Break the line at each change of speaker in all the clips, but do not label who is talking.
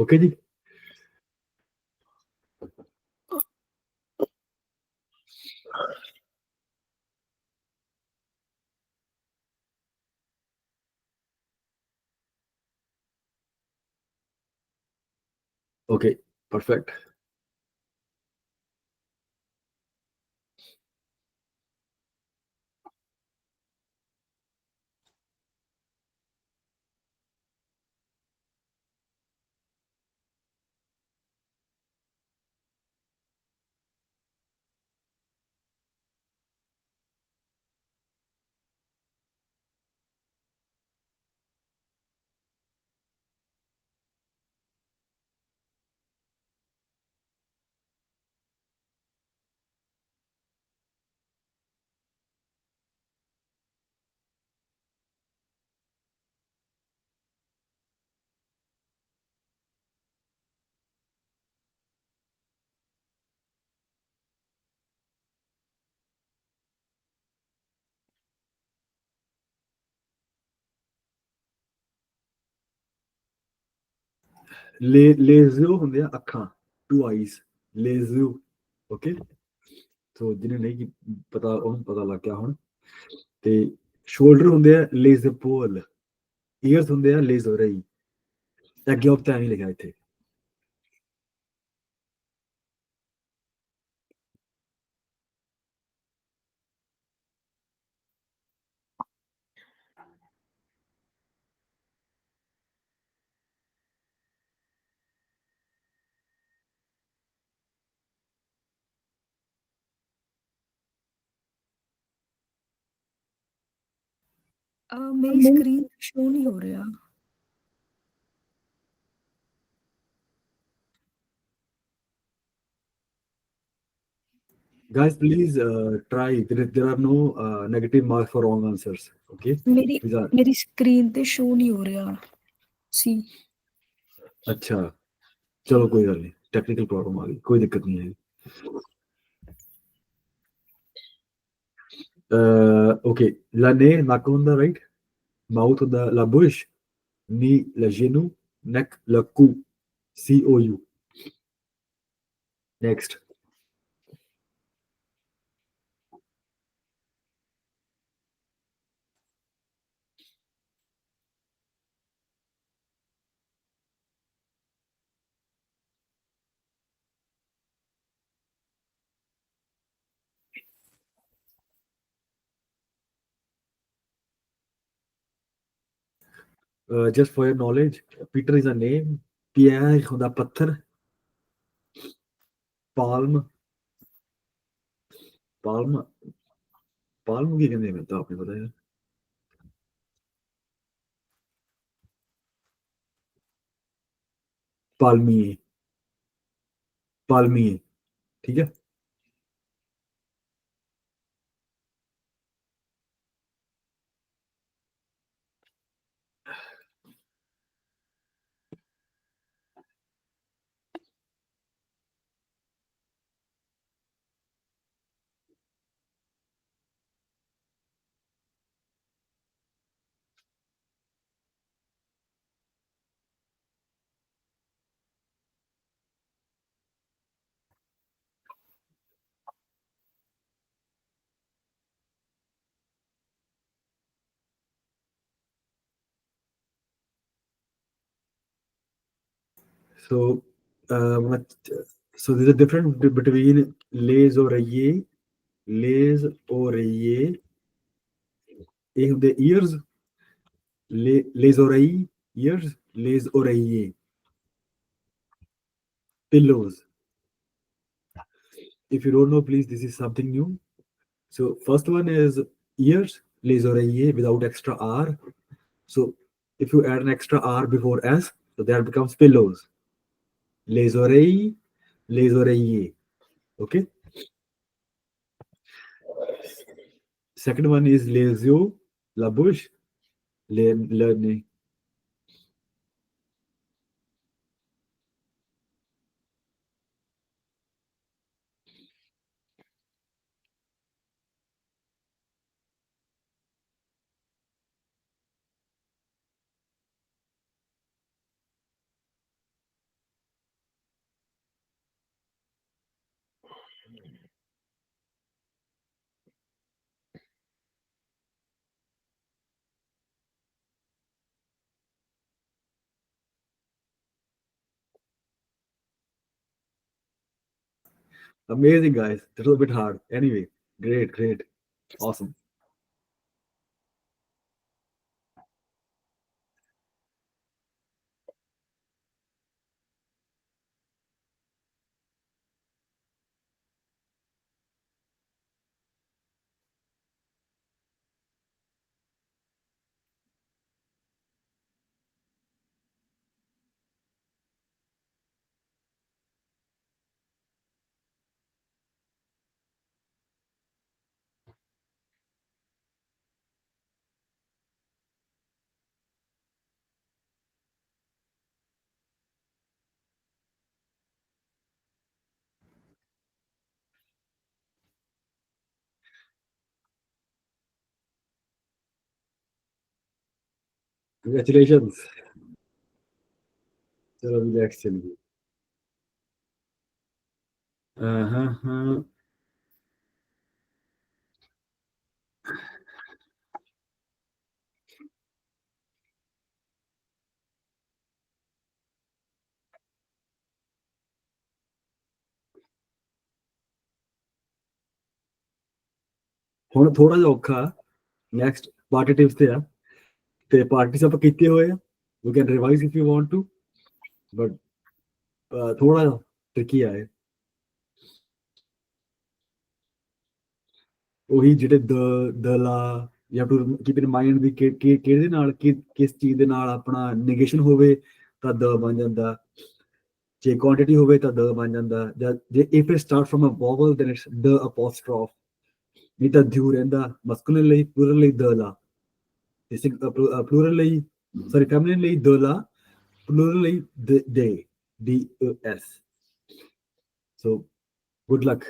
Okay ji. Okay, perfect. ਲੇਜ਼ੋ ਹੁੰਦੇ ਆ ਅੱਖਾਂ, ਟੂ ਆਈਜ਼, ਲੇਜ਼ੋ। ਓਕੇ, ਸੋ ਜਿਹਨੇ ਨਹੀਂ ਪਤਾ ਉਹਨੂੰ ਪਤਾ ਲੱਗ ਗਿਆ ਹੁਣ। ਤੇ ਸ਼ੋਲਡਰ ਹੁੰਦੇ ਆ ਲੇਜ਼ਪੋਲ, ਈਅਰਸ ਹੁੰਦੇ ਆ ਲੇਜ਼ੋਰਈ। ਅੱਗੇ ਉੱਤੇ ਐਵੇਂ ਲਿਖਿਆ ਇੱਥੇ।
मेरी स्क्रीन शो नहीं हो रहा।
Guys, please try. There are no negative marks for wrong answers. Okay.
मेरी
These are
मेरी स्क्रीन पे शो नहीं हो रहा सी।
अच्छा, चलो कोई गल नहीं, टेक्निकल प्रॉब्लम आ गई, कोई दिक्कत नहीं है। ओके, la ne नक ਹੁੰਦਾ राइट, माउथ ਹੁੰਦਾ la bouche, ni la genou, neck la cou, cou। Next. just for your knowledge, Peter is a name, Pierre ਹੁੰਦਾ पत्थर, palm, palm, palm ਕੀ ਕਹਿੰਦੇ ਮੈਨੂੰ ਤਾਂ ਆਪਨੇ ਪਤਾ है। palmier, palmier, ठीक है। So, so there's a difference between les oreiller, les oreiller, ਇਹ ਹੁੰਦੇ ears, les oreilles, ears, les oreiller, pillows. If you don't know, please, this is something new. So first one is ears, les oreiller without extra R. So if you add an extra R before S, so that becomes pillows. Les oreilles, les oreillers. Okay. Second one is les yeux, la bouche, le nez. Amazing, guys. That was a bit hard. Anyway, great, great. Awesome. Congratulations. चलो अभी next चलिए। हाँ हाँ। ਹੁਣ ਥੋੜਾ ਜਿਹਾ ਔਖਾ। Next ਪਾਰਟੀਟਿਵਸ ਤੇ ਆ, ਤੇ ਪਾਰਟੀਸ ਆਪਾਂ ਕੀਤੇ ਹੋਏ ਆ। You can revise if you want to, but ਥੋੜਾ ਜਿਹਾ ਟ੍ਰਿਕੀ ਆ ਇਹ। ਉਹੀ ਜਿਹੜੇ ਦ ਲਾ, you have to keep in mind ਵੀ ਕਿਹਦੇ ਨਾਲ ਕਿਸ ਚੀਜ਼ ਦੇ ਨਾਲ ਆਪਣਾ ਨੇਗੇਸ਼ਨ ਹੋਵੇ ਤਾਂ ਦ ਬਣ ਜਾਂਦਾ, ਜੇ ਕੁਆਂਟੀਟੀ ਹੋਵੇ ਤਾਂ ਦ ਬਣ ਜਾਂਦਾ, ਜਾਂ ਜੇ if it start from a vowel then it's the apostrophe. ਨਹੀਂ ਤਾਂ ਦਿਊ ਰਹਿੰਦਾ ਮਸਕੂਲਨ ਲਈ, ਪਲੂਰਲ ਲਈ ਦ ਲਾ, ਪਲੂਰਲ ਲਈ ਸੌਰੀ ਫੈਮਿਨਿਨ ਲਈ ਦ ਲਾ, ਪਲੂਰਲ ਲਈ ਦੇ, D S. So good luck.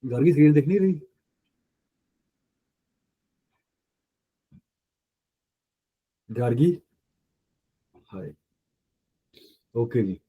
घर की सीरीज देखनी रही। Gargi. Hi. Okay ji.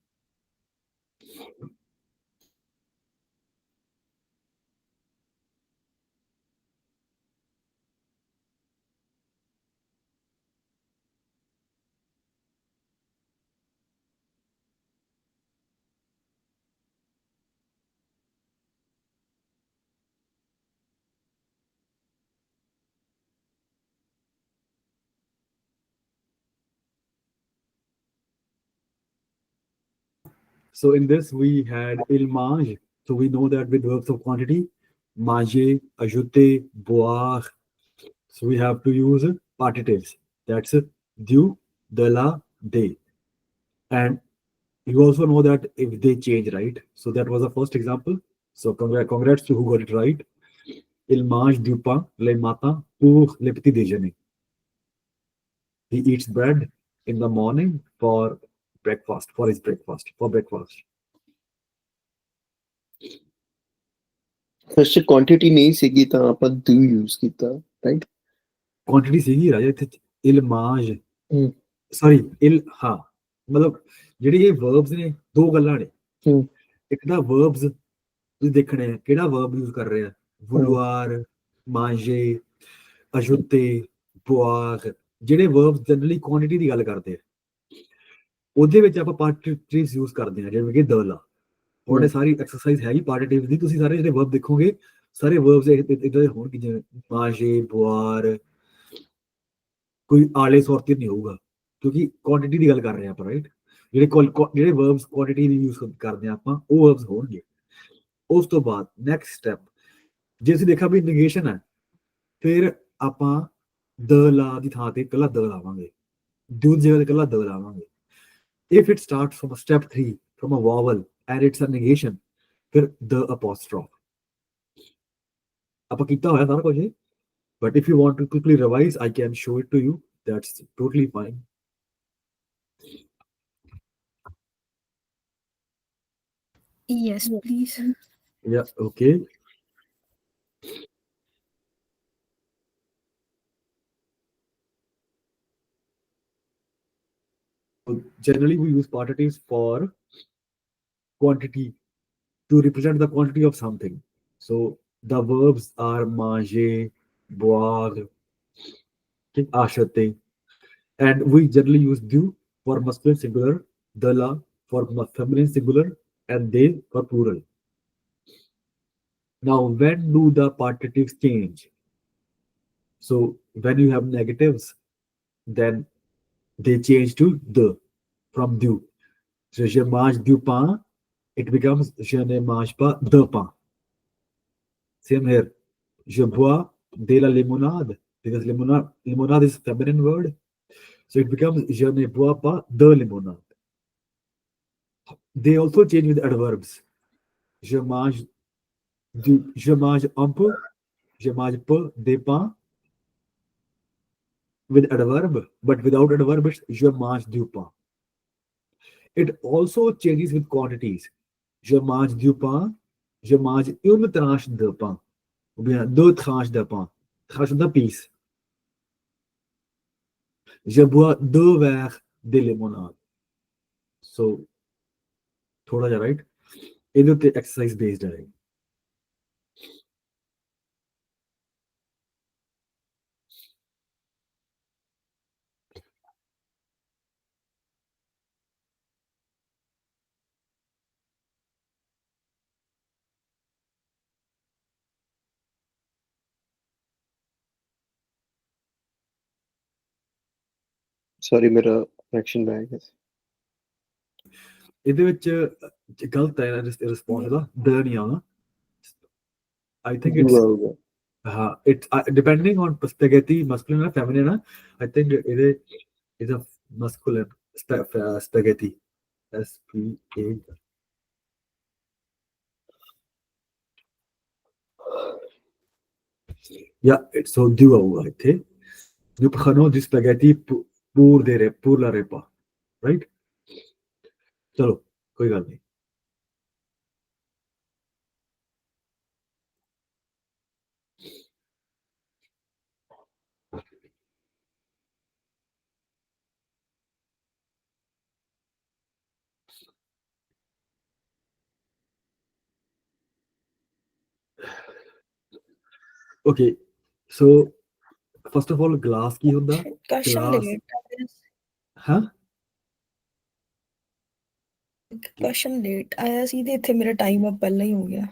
So in this we had il mange. So we know that with verbs of quantity, manger, ajouter, boire. So we have to use participes. That's du, de la, de. And you also know that if they change, right? So that was the first example. So congrats to who got it right. Il mange du pain le matin pour le petit déjeuner. He eats bread in the morning for breakfast, for his breakfast, for breakfast.
First quantity ਨਹੀਂ ਸੀਗੀ ਤਾਂ ਆਪਾਂ do use ਕੀਤਾ, right?
Quantity ਸੀਗੀ ਰਾਜਾ ਇੱਥੇ, ਇਲ ਮਾਂਜ, sorry ਇਲ, ਹਾਂ ਮਤਲਬ ਜਿਹੜੀ ਇਹ ਵਰਬਸ ਨੇ ਦੋ ਗੱਲਾਂ ਨੇ। ਇੱਕ ਤਾਂ ਵਰਬਸ ਤੁਸੀਂ ਦੇਖਣੇ ਆ ਕਿਹੜਾ ਵਰਬ ਯੂਜ਼ ਕਰ ਰਹੇ ਆ, ਵੁਲੂਆਰ, ਮਾਂਜੇ, ਅਜੁੱਤੇ, ਬੁਆਰ, ਜਿਹੜੇ ਵਰਬਸ ਜਨਰਲੀ ਕੁਆਂਟੀਟੀ ਦੀ ਗੱਲ ਕਰਦੇ ਆ ਉਹਦੇ ਵਿੱਚ ਆਪਾਂ ਪਾਰਟੀਟਿਵਸ ਯੂਜ਼ ਕਰਦੇ ਆ, ਜਿਵੇਂ ਕਿ ਦ ਲਾ। ਤੁਹਾਡੇ ਸਾਰੀ ਐਕਸਰਸਾਈਜ਼ ਹੈਗੀ ਪਾਰਟੀਟਿਵ ਦੀ, ਤੁਸੀਂ ਸਾਰੇ ਜਿਹੜੇ ਵਰਬ ਦੇਖੋਗੇ ਸਾਰੇ ਵਰਬਸ ਇਦਾਂ ਦੇ ਹੋਣਗੇ, ਜਿਵੇਂ ਮਾਂਜੇ, ਬੁਆਰ, ਕੋਈ ਆਲੇ ਸੌਰਤੀ ਨਹੀਂ ਹੋਊਗਾ, ਕਿਉਂਕਿ ਕੁਆਂਟੀਟੀ ਦੀ ਗੱਲ ਕਰ ਰਹੇ ਹਾਂ ਆਪਾਂ, ਰਾਈਟ? ਜਿਹੜੇ ਵਰਬਸ ਕੁਆਂਟੀਟੀ ਦੀ ਯੂਜ਼ ਕਰਦੇ ਆ ਆਪਾਂ, ਉਹ ਵਰਬਸ ਹੋਣਗੇ। ਉਸ ਤੋਂ ਬਾਅਦ ਨੈਕਸਟ ਸਟੈਪ, ਜੇ ਅਸੀਂ ਦੇਖਿਆ ਵੀ ਨਿਗੇਸ਼ਨ ਹੈ, ਫਿਰ ਆਪਾਂ ਦ ਲਾ ਦੀ ਥਾਂ ਤੇ ਇਕੱਲਾ ਦ ਲਾਵਾਂਗੇ, ਡੂ ਦੀ ਜਗ੍ਹਾ ਤੇ ਇਕੱਲਾ ਦ ਲਾਵਾਂਗੇ। If it start from step 3 from a vowel and it's a negation, ਫਿਰ ਦ ਅਪੋਸਟ੍ਰੋਫ। ਆਪਾਂ ਕੀਤਾ ਹੋਇਆ ਸਾਰਾ ਕੁਝ। But if you want to quickly revise, I can show it to you. That's totally fine.
Yes, please.
Yeah, okay. So generally, we use partitifs for quantity to represent the quantity of something. So the verbs are manger, boire, acheter, and we generally use du for masculine singular, de la for feminine singular, and they for plural. Now, when do the partitifs change? So when you have negatives, then they change to the from du. So je mange du pain, it becomes je ne mange pas de pain. Same here. Je bois de la limonade because limonade is feminine word. So it becomes je ne bois pas de limonade. They also change with adverbs. Je mange je mange un peu, je mange peu de pain with adverb, but without adverb it's je mange du pain. It also changes with quantities. Je mange du pain, je mange une tranche de pain, ou bien deux tranches de pain. Tranche de piece. Je bois deux verres de limonade. So, थोड़ा जा right? ਇਹਦੇ ਉੱਤੇ exercise based ਹੈ.
Sorry, मेरा connection bad है.
ਇਹਦੇ ਵਿੱਚ ਗਲਤ ਹੈ ਰਿਸਪੌਂਸ ਇਹਦਾ ਦ ਨਹੀਂ ਆਉਣਾ. I think it's
हुआ होगा.
it's depending on spaghetti masculine or feminine. I think it is a masculine spaghetti. SPA. Yeah, it's so duo हुआ थे. Nous prenons du spaghetti pour la repas, right? चलो कोई गल नहीं. Okay, so first of all glass की ਹੁੰਦਾ.
Question
Glass,
late.
huh?
Question late ਆਇਆ ਸੀ ਤੇ ਇੱਥੇ ਮੇਰਾ ਟਾਈਮ ਅਪ ਪਹਿਲਾਂ ਹੀ ਹੋ ਗਿਆ.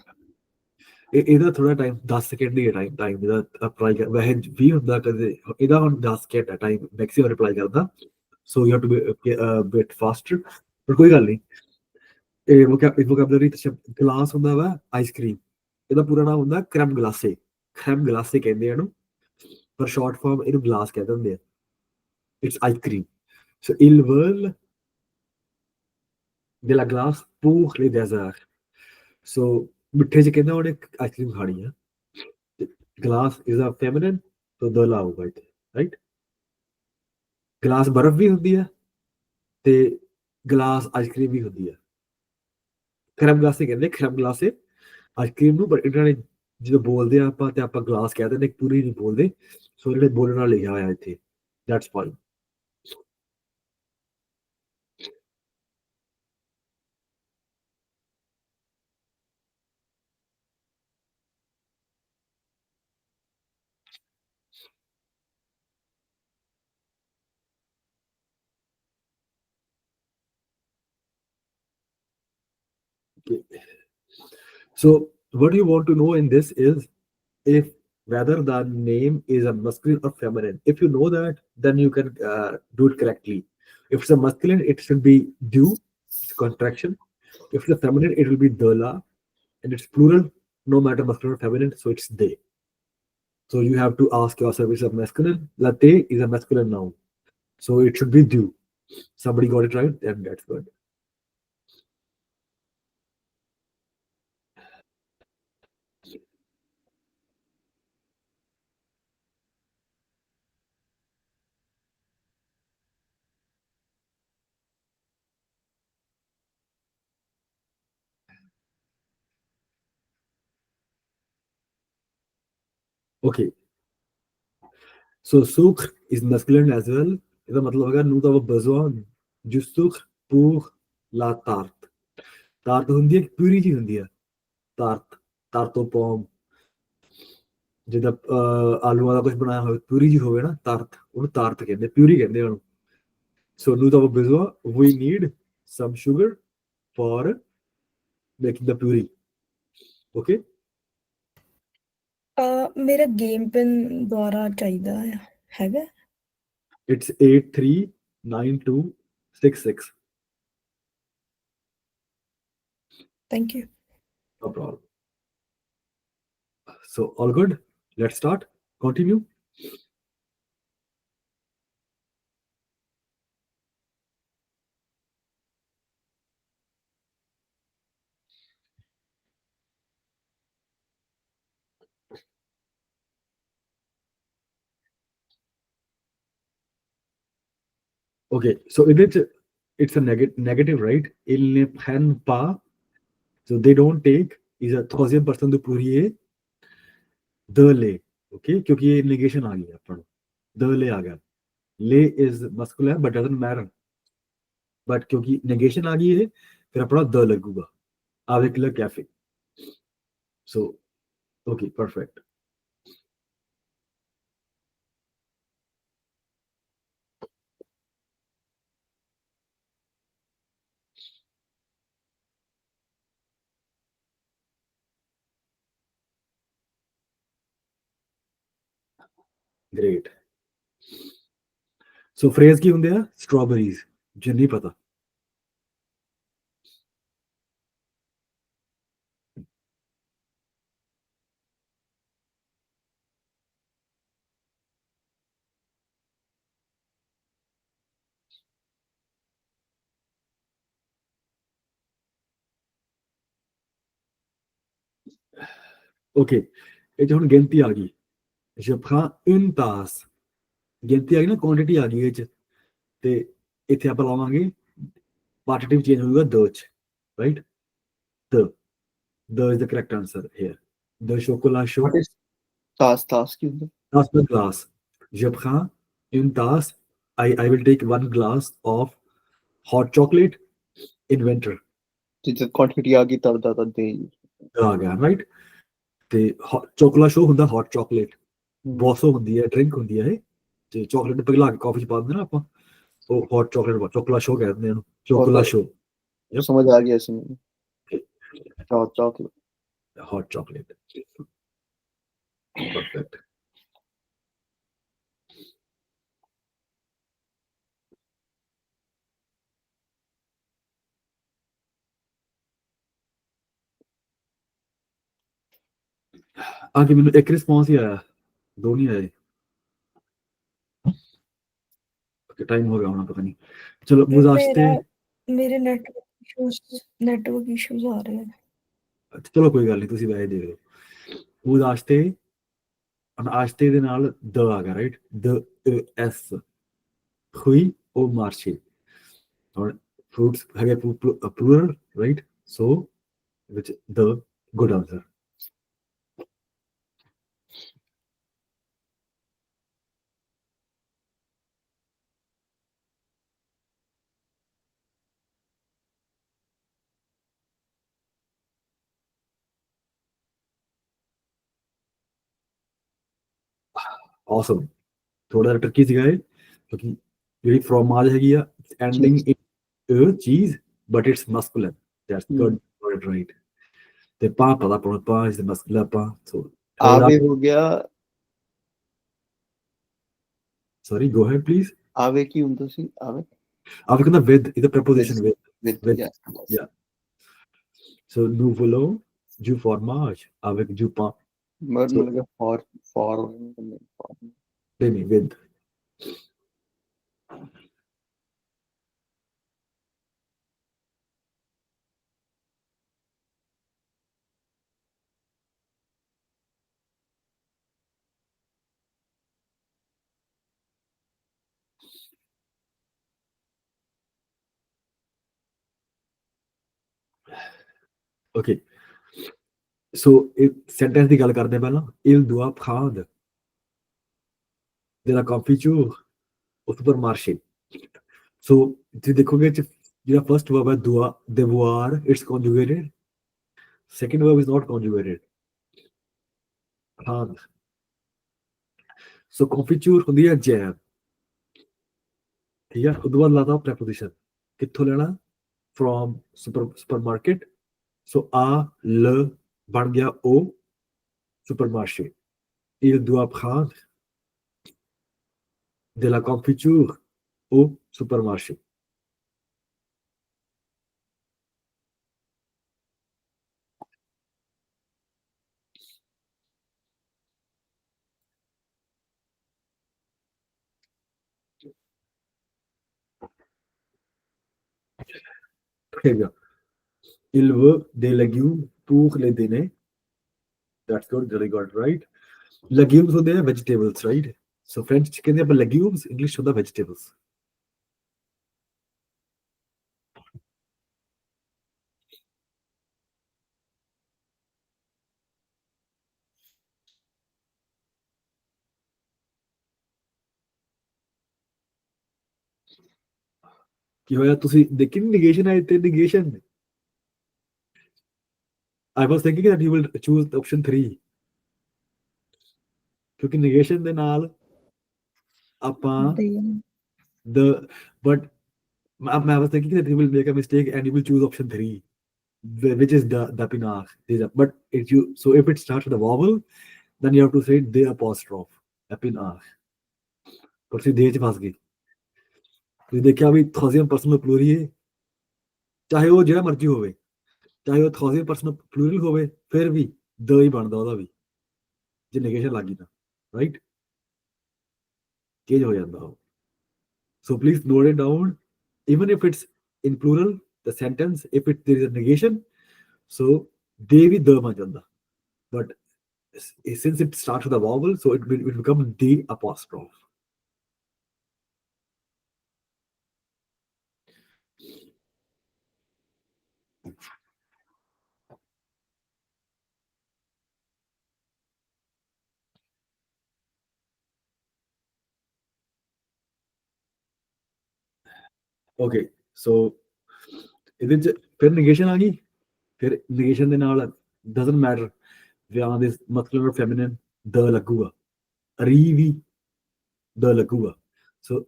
ਇਹਦਾ ਥੋੜਾ ਟਾਈਮ 10 ਸੈਕਿੰਡ ਦੀ ਟਾਈਮ ਇਹਦਾ ਅਪਲਾਈ ਕਰ ਵੈਸੇ ਵੀ ਹੁੰਦਾ ਕਦੇ ਇਹਦਾ ਹੁਣ 10 ਸੈਕਿੰਡ ਹੈ ਟਾਈਮ ਮੈਕਸਿਮਮ ਰਿਪਲਾਈ ਕਰਦਾ. So you have to be bit faster, ਪਰ ਕੋਈ ਗੱਲ ਨਹੀਂ. ਇਹ ਵੋਕੈਬਲਰੀ ਗਲਾਸ ਹੁੰਦਾ ਵਾ ਆਈਸਕ੍ਰੀਮ, ਇਹਦਾ ਪੂਰਾ ਨਾਮ ਹੁੰਦਾ ਕ੍ਰੈਮ ਗਲਾਸੇ. ਕ੍ਰੈਮ ਗਲਾਸੇ ਕਹਿੰਦੇ ਆ ਇਹਨੂੰ, ਪਰ ਸ਼ਾਰਟ ਫਾਰਮ ਇਹਨੂੰ ਗਲਾਸ ਕਹਿ ਦਿੰਦੇ ਆ. It's ice cream. ਸੋ ਇਲ ਵਰਲ de la glace pour les desserts. So ਮਿੱਠੇ ਚ ਕਹਿੰਦਾ ਉਹਨੇ ਆਈਸਕ੍ਰੀਮ ਖਾਣੀ ਆ. ਗਲਾਸ ਇਜ਼ ਅ ਫੈਮਿਨਿਨ, ਸੋ ਦ ਲਾ ਹੋਊਗਾ ਇੱਥੇ, ਰਾਈਟ? ਗਲਾਸ ਬਰਫ਼ ਵੀ ਹੁੰਦੀ ਹੈ ਤੇ ਗਲਾਸ ਆਈਸਕ੍ਰੀਮ ਵੀ ਹੁੰਦੀ ਹੈ. crème glacé ਕਹਿੰਦੇ crème glacé ਆਈਸਕ੍ਰੀਮ ਨੂੰ, ਪਰ ਇਹਨਾਂ ਨੇ ਜਦੋਂ ਬੋਲਦੇ ਆ ਆਪਾਂ ਤੇ ਆਪਾਂ ਗਲਾਸ ਕਹਿ ਦਿੰਦੇ, ਪੂਰੀ ਨਹੀਂ ਬੋਲਦੇ. ਸੋ ਜਿਹੜੇ ਬੋਲਣ ਨਾਲ ਲਿਖਿਆ ਹੋਇਆ ਇੱਥੇ, that's fine. So what you want to know in this is if whether the name is a masculine or feminine. If you know that, then you can do it correctly. If it's a masculine, it should be du, it's contraction. If it's a feminine, it will be de la, and it's plural, no matter masculine or feminine, so it's they. So you have to ask yourself, is a masculine? Latte is a masculine noun, so it should be du. Somebody got it right, then that's good. Okay. So sukh is masculine as well. ਇਹਦਾ ਮਤਲਬ ਹੈਗਾ ਨੂੰ ਦਾ besoin du sucre pour la tarte. ਤਾਰਤ ਹੁੰਦੀ ਹੈ puree ਜੀ ਹੁੰਦੀ ਹੈ ਤਾਰਤ ਤਾਰਤੋ ਪੋਮ ਜਿੱਦਾਂ ਆਲੂਆਂ ਦਾ ਕੁਝ ਬਣਾਇਆ ਹੋਵੇ ਪਿਊਰੀ ਜੀ ਹੋਵੇ ਨਾ ਤਾਰਤ ਉਹਨੂੰ ਤਾਰਤ ਕਹਿੰਦੇ ਪਿਊਰੀ ਕਹਿੰਦੇ ਉਹਨੂੰ ਸੋ ਨੂੰ ਦਾ besoin we need some sugar for making the puree. Okay.
ਮੇਰਾ ਗੇਮ ਪਿਨ ਦੁਆਰਾ ਚਾਹੀਦਾ ਹੈਗਾ
It's 839266.
Thank you
No problem. So all good. Let's start. Continue. Okay, so it's a negative, right? Ils ne prennent pas, so they don't take is a troisième personne de pluriel de les. Okay, क्योंकि ये negation आ गया अपन de les आ गया. Les is masculine but doesn't matter. But क्योंकि negation आ गई है फिर अपना de लगूगा. Avec le café. So okay, perfect. Great. So phrase ਕੀ ਹੁੰਦੇ ਆ strawberries ਜੇ ਨਹੀਂ ਪਤਾ okay ਇਹ 'ਚ ਹੁਣ ਗਿਣਤੀ ਆ ਗਈ je prends une tasse ਗਿਣਤੀ ਆ ਗਈ ਨਾ ਕੁਆਂਟੀਟੀ ਆ ਗਈ ਇਹ 'ਚ ਤੇ ਇੱਥੇ ਆਪਾਂ ਲਾਵਾਂਗੇ partitive change ਹੋਊਗਾ the 'ਚ right the is the correct answer here the chocolat chaud
What is task ਕੀ ਹੁੰਦਾ
tasse de glace je prends une tasse I will take one glass of hot chocolate in winter
ਜਿੱਦ quantity ਆ ਗਈ ਤਦ ਦਾ ਦੇ
ਆ ਗਿਆ right ਤੇ chocolat chaud ਹੁੰਦਾ hot chocolate ਬੋਸੋ ਹੁੰਦੀ ਹੈ ਡਰਿੰਕ ਹੁੰਦੀ ਹੈ ਇਹ ਤੇ ਚਾਕਲੇਟ ਪਿਘਲਾ ਕੇ ਕਾਫੀ ਚ ਪਾ ਦਿੰਦੇ ਨਾ ਆਪਾਂ ਉਹ ਹੌਟ ਚਾਕਲੇਟ ਚੋਕਲਾ ਸ਼ੋ ਕਹਿੰਦੇ ਇਹਨੂੰ ਚੋਕਲਾ ਸ਼ੋ
ਸਮਝ ਆ ਗਿਆ ਸੀ ਮੈਨੂੰ ਚਾਕਲੇਟ
hot chocolate. Perfect. आगे मैंने एक रिस्पॉन्स ही आया दो नहीं आए टाइम हो गया होना पता नहीं चलो गुजाश्ते
ਮੇਰੇ ਨੈਟਵਰਕ ਇਸ਼ੂਜ਼ ਆ ਰਹੇ ਹਨ
ਚਲੋ ਕੋਈ ਗੱਲ ਨਹੀਂ ਤੁਸੀਂ ਵੈਸੇ ਦੇ ਦਿਓ ਗੁਜ਼ਾਸ਼ਤੇ ਆਸ਼ਤੇ ਦੇ ਨਾਲ ਦ ਆ ਗਿਆ ਰਾਈਟ ਦ ਐਸ ਖੁਈ ਉਹ ਮਾਰਸ਼ੇ ਔਰ fruits ਹੈਗੇ plural right so which the good answer. Awesome. थोड़ा ट्रिकी ਸੀਗਾ ਇਹ ਕਿਉਂਕਿ ਜਿਹੜੀ from ਆ ਹੈਗੀ ਆ ending in cheese but it's masculine that's good word right ਤੇ ਪਾ ਪਤਾ ਪਾ is the masculine ਪਾ so
ਆਵੇ ਹੋ ਗਿਆ
sorry go ahead please
ਆਵੇ ਕੀ ਹੁੰਦਾ ਸੀ ਆਵੇ
ਆਵੇ ਕਹਿੰਦਾ with is the preposition with yeah so nous voulons du fromage avec du pain
मतलब for
नहीं with okay so sentence ਦੀ ਗੱਲ ਕਰਦੇ ਪਹਿਲਾਂ il doit prendre della confiture au supermarché. So ਤੁਸੀਂ ਦੇਖੋਗੇ ਜਿਹੜਾ first verb ਹੈ devoir, it's conjugated. Second verb is not conjugated. ਹਾਂ ਸੋ confiture ਹੁੰਦੀ ਹੈ jam, ਠੀਕ ਹੈ। ਉਹਦੇ ਬਾਅਦ ਲਾਤਾ preposition, ਕਿੱਥੋਂ ਲੈਣਾ, from supermarket. ਸੋ ਆ ਲ ਬਣ ਗਿਆ o supermarché. Il doit prendre de la confiture au supermarché. Très bien. Il veut des légumes pour le dîner. That's good, very good, right? Legumes ਹੁੰਦੇ ਆ vegetables, right? So French ਚ ਕਹਿੰਦੇ ਆਪਾਂ legumes, English ਹੁੰਦਾ vegetables. ਕੀ ਹੋਇਆ, ਤੁਸੀਂ ਦੇਖੀ negation ਆਏ ਤੇ negation? I was thinking that you will choose option 3, ਕਿਉਂਕਿ negation ਦੇ ਨਾਲ ਆਪਾਂ the but I was thinking that you will make a mistake and you will choose option 3, which is the pinach. But if you, so if it starts with a vowel, then you have to say the apostrophe epinach. ਪਰ ਤੁਸੀਂ ਦੇ ਚ ਫਸ ਗਏ। ਤੁਸੀਂ ਦੇਖਿਆ ਵੀ thousand person ਪਲੂਰੀ ਹੈ, ਚਾਹੇ ਉਹ ਜਿਹੜਾ ਮਰਜ਼ੀ ਹੋਵੇ, ਚਾਹੇ ਉਹ ਥਾਊਜ਼ੈਂਡ ਪਰਸਨ ਪਲੂਰਲ ਹੋਵੇ, ਫਿਰ ਵੀ ਦ ਹੀ ਬਣਦਾ ਉਹਦਾ ਵੀ, ਜੇ ਨੇਗੇਸ਼ਨ ਲੱਗ ਗਈ ਤਾਂ, ਰਾਈਟ, ਚੇਂਜ ਹੋ ਜਾਂਦਾ ਉਹ। So please note it down, even if it's in plural, the sentence, if there is a negation, so they ਵੀ the ਬਣ ਜਾਂਦਾ, but since it starts with a vowel, so it will become the apostrophe. Okay, so ਇਹਦੇ ਚ ਫਿਰ negation ਆ ਗਈ, ਫਿਰ negation ਦੇ ਨਾਲ doesn't matter ਵਿਆਹ ਦੇ masculine or feminine, the ਲੱਗੂਗਾ, ਰੀ ਵੀ the ਲੱਗੂਗਾ। so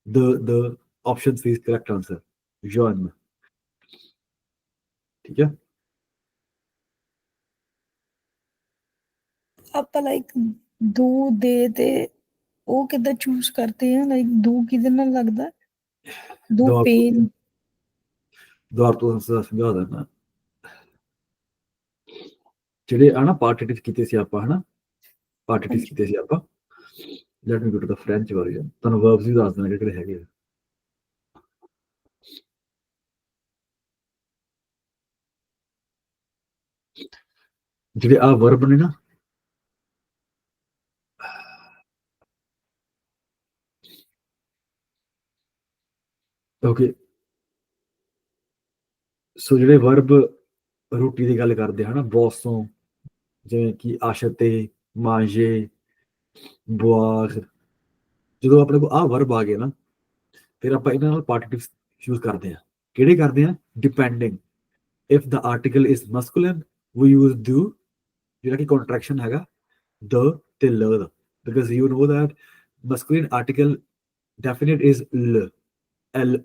the option C is correct answer, John, ਠੀਕ ਹੈ।
ਆਪਾਂ ਲਾਈਕ ਦੋ ਦੇ ਤੇ ਉਹ ਕਿੱਦਾਂ ਚੂਜ਼ ਕਰਦੇ ਆ, ਲਾਈਕ ਦੋ ਕਿਹਦੇ ਨਾਲ ਲੱਗਦਾ, ਦੋ ਪੇਨ।
ਦੁਆਰ ਤੋਂ ਸਮਝਾ ਦਿੰਦਾ, ਜਿਹੜੇ ਆ ਨਾ ਪਾਰਟੀਟਿਵ ਕੀਤੇ ਸੀ ਆਪਾਂ, ਹਨਾ ਪਾਰਟੀਟਿਵ ਕੀਤੇ ਸੀ ਆਪਾਂ। Let me go to the French version, ਤੁਹਾਨੂੰ ਵਰਬਸ ਵੀ ਦੱਸ ਦੇਣਾ ਕਿਹੜੇ ਹੈਗੇ ਆ। ਜਿਹੜੇ ਆ ਵਰਬ ਨੇ ਨਾ, ਓਕੇ, ਸੋ ਜਿਹੜੇ ਵਰਬ ਰੋਟੀ ਦੀ ਗੱਲ ਕਰਦੇ ਹਨਾ, ਬੋਸੋਂ, ਜਿਵੇਂ ਕਿ ਆਸ਼ਤੇ, ਮਾਂਜੇ, ਬੁਆਰ, ਜਦੋਂ ਆਪਣੇ ਕੋਲ ਆਹ ਵਰਬ ਆ ਗਏ ਨਾ, ਫਿਰ ਆਪਾਂ ਇਹਨਾਂ ਨਾਲ ਪਾਰਟੀਟਿਵਸ ਯੂਜ਼ ਕਰਦੇ ਹਾਂ। ਕਿਹੜੇ ਕਰਦੇ ਹਾਂ? Depending, if the article is masculine we use ਡੂ, ਜਿਹੜਾ ਕਿ ਕੰਟਰੈਕਸ਼ਨ ਹੈਗਾ ਦ ਤੇ ਲ ਦਾ, because you know that masculine article definite is ਲ, ਐਲ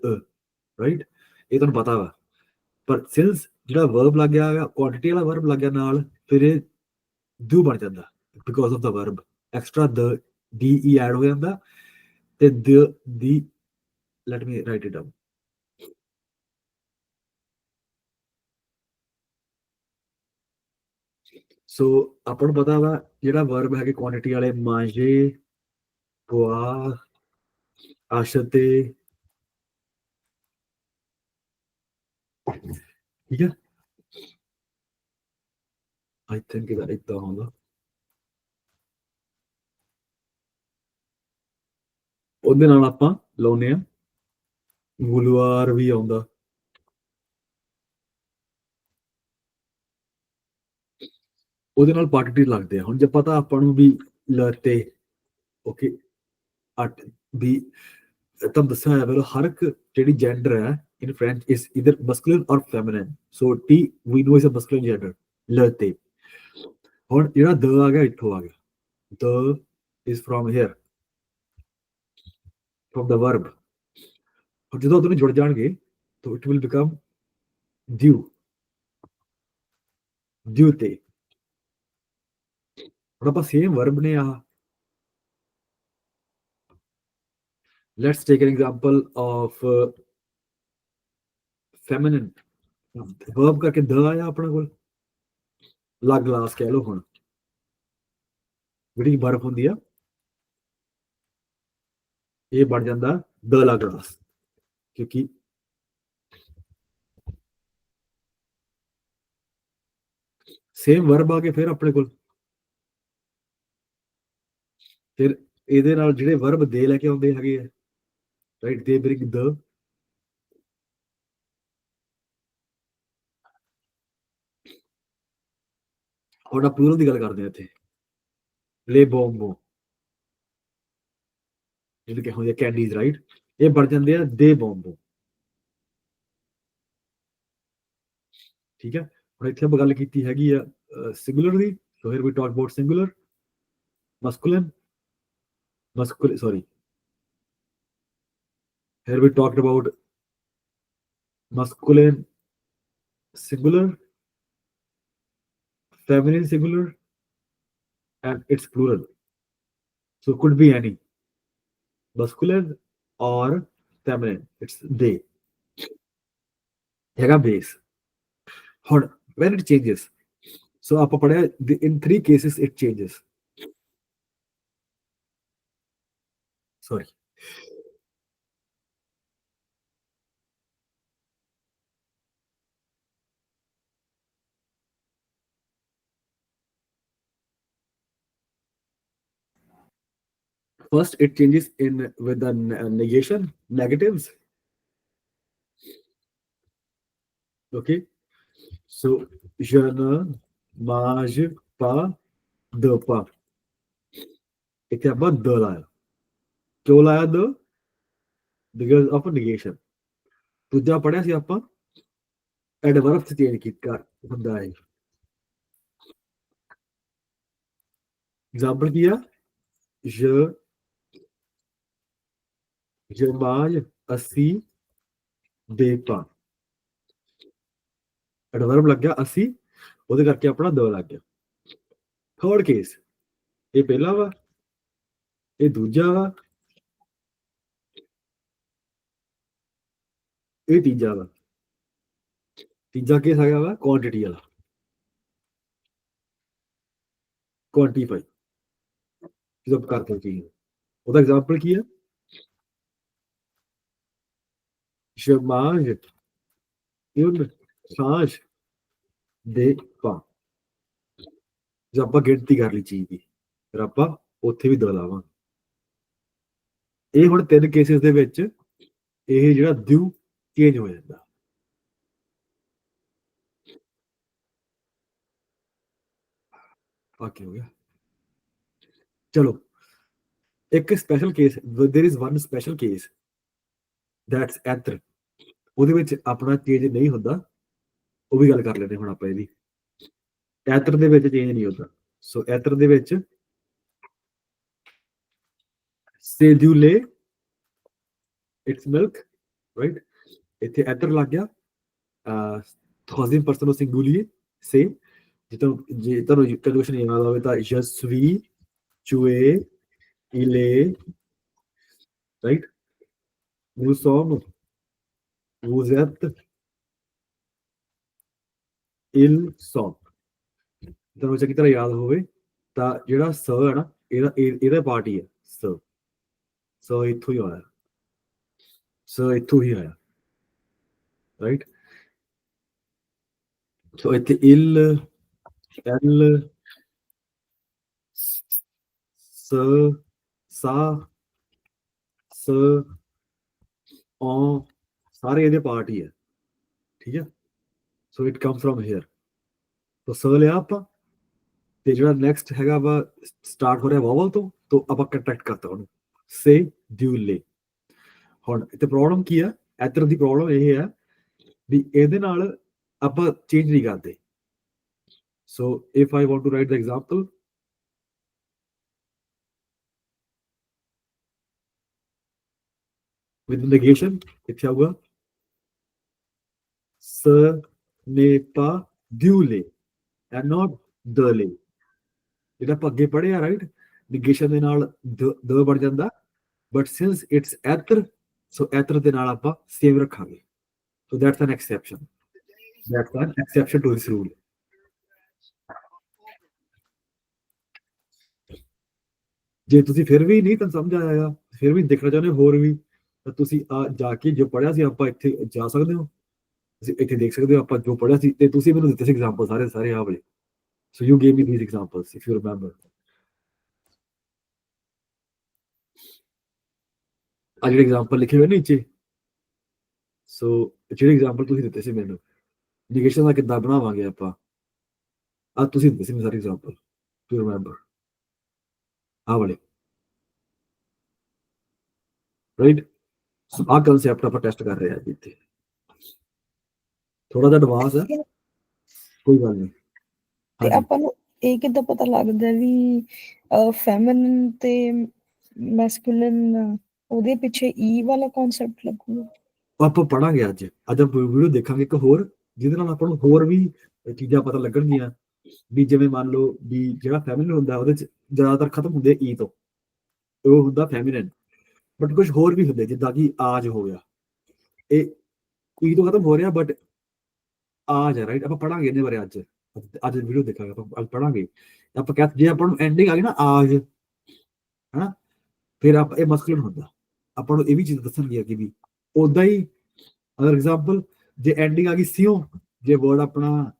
ਰਾਈਟ, ਇਹ ਤੁਹਾਨੂੰ ਪਤਾ ਵਾ। ਪਰ ਸਿੰਸ ਜਿਹੜਾ ਵਰਬ ਲੱਗ ਗਿਆ ਹੈਗਾ, ਕੁਆਂਟੀਟੀ ਵਾਲਾ ਵਰਬ ਲੱਗ ਗਿਆ ਨਾਲ, ਫਿਰ ਇਹ ਡੂ ਬਣ ਜਾਂਦਾ, because of the verb extra the D E add ਹੋ ਜਾਂਦਾ, ਤੇ ਦੀ let me write it down. ਸੋ ਆਪਾਂ ਨੂੰ ਪਤਾ ਵਾ ਜਿਹੜਾ ਵਰਬ ਹੈਗੇ ਕੁਆਂਟੀਟੀ ਵਾਲੇ, ਮਾਂਜੇ, ਬੁਆ, ਆਸ਼ਤੇ, ਠੀਕ ਹੈ। ਆਈ ਥਿੰਕ ਇਹਦਾ ਏਦਾਂ ਹੁੰਦਾ, ਉਹਦੇ ਨਾਲ ਆਪਾਂ ਲਾਉਂਦੇ ਆ ਵੁਲਵਾਰ ਵੀ ਆਉਂਦਾ, ਉਹਦੇ ਨਾਲ ਪਾਰਟੀਟਿਵ ਲੱਗਦੇ ਆ। ਹੁਣ ਜੇ ਪਤਾ ਆਪਾਂ ਨੂੰ ਵੀ ਲਤੇ, ਓਕੇ, at be ਤੁਹਾਨੂੰ ਦੱਸਿਆ ਹੋਇਆ ਪਹਿਲਾਂ ਹਰ ਇੱਕ ਜਿਹੜੀ ਜੈਂਡਰ ਹੈ in French is either masculine or feminine so TV no is a masculine gender ਲ ਤੇ ਹੁਣ ਜਿਹੜਾ ਦ ਆ ਗਿਆ ਇੱਥੋਂ ਆ ਗਿਆ ਦ is from here from the verb ਹੁਣ ਜਦੋਂ ਦੋਨੇ ਜੁੜ ਜਾਣਗੇ ਤਾਂ ਇਟ ਵਿਲ ਬਿਕਮ ਡਿਊ ਡਿਊ ਤੇ ਹੁਣ ਆਪਾਂ ਸੇਮ ਵਰਬ ਨੇ ਆ let's take an example of feminine verb ਕਰਕੇ ਦ ਆਇਆ ਆਪਣਾ ਕੋਲ ਲਾ ਗਲਾਸ ਕਹਿ ਲਓ ਹੁਣ ਜਿਹੜੀ ਬਰਫ਼ ਹੁੰਦੀ ਆ ਇਹ ਬਣ ਜਾਂਦਾ ਦ ਲਾ ਗਲਾਸ ਕਿਉਂਕਿ ਸੇਮ ਵਰਬ ਆ ਕੇ ਫਿਰ ਆਪਣੇ ਕੋਲ ਫਿਰ ਇਹਦੇ ਨਾਲ ਜਿਹੜੇ ਵਰਬ ਦੇ ਲੈ ਕੇ ਆਉਂਦੇ ਹੈਗੇ ਆ ਰਾਈਟ ਦੇ ਬ੍ਰਿੰਗ ਦ ਹੁਣ ਆਪਾਂ ਪਲੂਰਲ ਦੀ ਗੱਲ ਕਰਦੇ ਆ ਇੱਥੇ ਲੈ ਬੋਂਬੋ ਜਿਹਨੂੰ ਕਿ ਹੁੰਦੇ ਕੈਂਡੀਜ਼ ਰਾਈਟ ਇਹ ਬਣ ਜਾਂਦੇ ਆ ਦੇ ਬੋਂਬੋ ਠੀਕ ਹੈ ਹੁਣ ਇੱਥੇ ਆਪਾਂ ਗੱਲ ਕੀਤੀ ਹੈਗੀ ਆ ਸਿੰਗੂਲਰ ਦੀ so here we talk about singular masculine sorry here we talked about masculine singular feminine singular and its plural so it could be any masculine or feminine it's they ਹੈਗਾ base ਹੁਣ when it changes so ਆਪਾਂ ਪੜਿਆ in 3 cases it changes sorry first it changes in with the negation negatives okay so je ne mange pas de pain ਇੱਥੇ ਆਪਾਂ ਦ ਲਾਇਆ ਕਿਉਂ ਲਾਇਆ ਦ because of negation ਦੂਜਾ ਪੜਿਆ ਸੀ ਆਪਾਂ ਐਡਵਰਬ ਚ ਚੇਂਜ ਕੀਤਾ ਹੁੰਦਾ ਹੈ ਐਗਜ਼ਾਮਪਲ ਕੀ ਆ je mange ਅਸੀਂ ਦੇ ਪਾਂ ਐਡਵਰਬ ਲੱਗ ਗਿਆ ਅਸੀਂ ਉਹਦੇ ਕਰਕੇ ਆਪਣਾ ਦ ਲੱਗ ਗਿਆ ਥਰਡ ਕੇਸ ਇਹ ਪਹਿਲਾ ਵਾ ਇਹ ਦੂਜਾ ਵਾ ਇਹ ਤੀਜਾ ਵਾ ਤੀਜਾ ਕੇਸ ਹੈਗਾ ਵਾ ਕੁਆਂਟੀਟੀ ਵਾਲਾ ਕੁਆਂਟੀਫਾਈ ਜਦੋਂ ਕਰਦੇ ਚੀਜ਼ ਉਹਦਾ ਐਗਜ਼ਾਮਪਲ ਕੀ ਆ je mange une tranche de pain ਜੇ ਆਪਾਂ ਗਿਣਤੀ ਕਰ ਲਈ ਚੀਜ਼ ਦੀ ਫਿਰ ਆਪਾਂ ਉੱਥੇ ਵੀ ਦ ਲਾਵਾਂਗੇ ਇਹ ਹੁਣ 3 ਕੇਸਿਸ ਦੇ ਵਿੱਚ ਇਹ ਜਿਹੜਾ ਦਿਊ ਚੇਂਜ ਹੋ ਜਾਂਦਾ ਬਾਕੀ ਹੋ ਗਿਆ ਚਲੋ ਇੱਕ special case there is one special case that's ਐਥਰ ਉਹਦੇ ਵਿੱਚ ਆਪਣਾ ਚੇਂਜ ਨਹੀਂ ਹੁੰਦਾ ਉਹ ਵੀ ਗੱਲ ਕਰ ਲੈਂਦੇ ਹੁਣ ਆਪਾਂ ਇਹਦੀ ਐਥਰ ਦੇ ਵਿੱਚ ਚੇਂਜ ਨਹੀਂ ਹੁੰਦਾ ਸੋ ਐਥਰ ਦੇ ਵਿੱਚ ਸੇਡਿਊਲੇ ਇਟਸ ਮਿਲਕ ਰਾਈਟ ਇੱਥੇ ਐਥਰ ਲੱਗ ਗਿਆ ਥੋਜ਼ਿਨ ਪਰਸਨ ਨੂੰ ਸਿੰਗੂਲੀਏ ਸੇ ਜੇ ਤੁਹਾਨੂੰ ਕੰਜੂਗੇਸ਼ਨ ਯਾਦ ਆਵੇ ਤਾਂ je suis tu es il est right nous sommes vous êtes ils sont ਤੁਹਾਨੂੰ ਚੰਗੀ ਤਰ੍ਹਾਂ ਯਾਦ ਹੋਵੇ ਤਾਂ ਜਿਹੜਾ ਸ ਹੈ ਨਾ ਇਹਦਾ ਪਾਰਟ ਹੀ ਹੈ ਸ ਇੱਥੋਂ ਹੀ ਆਇਆ ਸ ਇੱਥੋਂ ਹੀ ਆਇਆ ਰਾਈਟ ਸੋ ਇੱਥੇ ਇਲ ਐਲ ਸ ਸਾ ਸ ਔ ਸਾਰੇ ਇਹਦੇ ਪਾਰਟ ਹੀ ਹੈ ਠੀਕ ਹੈ so it come from here so ਸ ਲਿਆ ਆਪਾਂ ਤੇ ਜਿਹੜਾ ਨੈਕਸਟ ਹੈਗਾ ਵਾ ਸਟਾਰਟ ਹੋ ਰਿਹਾ ਵਾਵਲ ਤੋਂ ਆਪਾਂ ਕੰਟੈਕਟ ਕਰਤਾ ਉਹਨੂੰ ਸੇ ਡਿਊ ਲੇ। ਹੁਣ ਇੱਥੇ ਪ੍ਰੋਬਲਮ ਕੀ ਆ, ਇੱਧਰ ਦੀ ਪ੍ਰੋਬਲਮ ਇਹ ਹੈ ਵੀ ਇਹਦੇ ਨਾਲ ਆਪਾਂ ਚੇਂਜ ਨਹੀਂ ਕਰਦੇ। So if I want to write the example, with negation ਇੱਥੇ ਆਊਗਾ ce n'est pas du lait and not the lait। ਜਿਹੜਾ ਆਪਾਂ ਅੱਗੇ ਪੜ੍ਹਿਆ ਰਾਈਟ, negation ਦੇ ਨਾਲ ਦ ਬਣ ਜਾਂਦਾ, ਬਟ ਸਿੰਸ ਇਟਸ ਐਤਰ, ਸੋ ਐਤਰ ਦੇ ਨਾਲ ਆਪਾਂ ਸੇਮ ਰੱਖਾਂਗੇ। So that's an exception, that's an exception to this rule. ਜੇ ਤੁਸੀਂ ਫਿਰ ਵੀ ਨਹੀਂ ਤੁਹਾਨੂੰ ਸਮਝ ਆਇਆ, ਫਿਰ ਵੀ ਦੇਖਣਾ ਚਾਹੁੰਦੇ ਹੋ ਹੋਰ ਵੀ, ਤਾਂ ਤੁਸੀਂ ਆ ਜਾ ਕੇ ਜੋ ਪੜ੍ਹਿਆ ਸੀ ਆਪਾਂ ਇੱਥੇ ਜਾ ਸਕਦੇ ਹੋ, ਤੁਸੀਂ ਇੱਥੇ ਦੇਖ ਸਕਦੇ ਹੋ ਆਪਾਂ ਜੋ ਪੜ੍ਹਿਆ ਸੀ, ਤੇ ਤੁਸੀਂ ਮੈਨੂੰ ਦਿੱਤੇ ਸੀ ਐਗਜ਼ਾਮਪਲ ਸਾਰੇ ਆਹ ਵਾਲੇ। So you gave me these examples if you remember. ਆ ਜਿਹੜੇ ਐਗਜ਼ਾਮਪਲ ਲਿਖੇ ਹੋਏ ਨੇ ਨੀਚੇ, ਸੋ ਜਿਹੜੇ ਐਗਜ਼ਾਮਪਲ ਤੁਸੀਂ ਦਿੱਤੇ ਸੀ ਮੈਨੂੰ ਨਿਗੇਸ਼ਨ ਦਾ ਕਿੱਦਾਂ ਬਣਾਵਾਂਗੇ ਆਪਾਂ, ਆ ਤੁਸੀਂ ਦਿੱਤੇ ਸੀ ਮੈਨੂੰ ਸਾਰੇ ਐਗਜ਼ਾਮਪਲ, ਯੂ ਰਿਮੈਂਬਰ ਆਹ ਵਾਲੇ, ਰਾਈਟ। ਸੋ ਆਹ ਕਨਸੈਪਟ ਆਪਾਂ ਟੈਸਟ ਕਰ ਰਹੇ ਹਾਂ ਇੱਥੇ, ਥੋੜਾ ਜਿਹਾ ਐਡਵਾਂਸ ਹੈ, ਕੋਈ ਗੱਲ ਨਹੀਂ।
ਤੇ ਆਪਾਂ ਨੂੰ ਇਹ ਕਿੱਦਾਂ ਪਤਾ ਲੱਗਦਾ ਵੀ ਫੈਮਿਨਿਨ ਤੇ ਮੈਸਕੁਲਿਨ ਉਹਦੇ ਪਿੱਛੇ ਈ ਵਾਲਾ ਕਨਸੈਪਟ ਲੱਗੂਗਾ?
ਆਪਾਂ ਪੜਾਂਗੇ ਅੱਜ ਆਪਾਂ ਵੀਡੀਓ ਦੇਖਾਂਗੇ ਇੱਕ ਹੋਰ, ਜਿਹਦੇ ਨਾਲ ਆਪਾਂ ਨੂੰ ਹੋਰ ਵੀ ਚੀਜ਼ਾਂ ਪਤਾ ਲੱਗਣਗੀਆਂ। ਵੀ ਜਿਵੇਂ ਮੰਨ ਲਓ ਵੀ ਜਿਹੜਾ ਫੈਮਿਨਿਨ ਹੁੰਦਾ ਉਹਦੇ ਚ ਜ਼ਿਆਦਾਤਰ ਖਤਮ ਹੁੰਦੇ ਈ ਤੋਂ, ਉਹ ਹੁੰਦਾ ਫੈਮਿਨਿਨ, ਬਟ ਕੁਝ ਹੋਰ ਵੀ ਹੁੰਦੇ ਜਿੱਦਾਂ ਕਿ ਆਜ ਹੋ ਗਿਆ, ਇਹ ਈ ਤੋਂ ਖਤਮ ਹੋ ਰਿਹਾ ਬਟ ਆਜ ਹੈ, ਰਾਈਟ। ਆਪਾਂ ਪੜਾਂਗੇ ਇਹਦੇ ਬਾਰੇ ਅੱਜ ਵੀਡੀਓ ਦੇਖਾਂਗੇ, ਆਪਾਂ ਅੱਜ ਪੜਾਂਗੇ। ਆਪਾਂ ਕਹਿ ਜੇ ਆਪਾਂ ਨੂੰ ਐਂਡਿੰਗ ਆ ਗਈ ਨਾ ਆਜ, ਹਨਾ, ਫਿਰ ਆਪਾਂ ਇਹ ਮਸਕੂਲਿਨ ਹੁੰਦਾ, ਆਪਾਂ ਨੂੰ ਇਹ ਵੀ ਚੀਜ਼ ਦੱਸਣਗੇ ਕਿ ਵੀ ਉਦਾਂ ਹੀ। ਅਗਰ ਐਗਜ਼ਾਮਪਲ ਜੇ ਐਂਡਿੰਗ ਆ ਗਈ ਸਿਓ, ਜੇ ਵਰਡ ਆਪਣਾ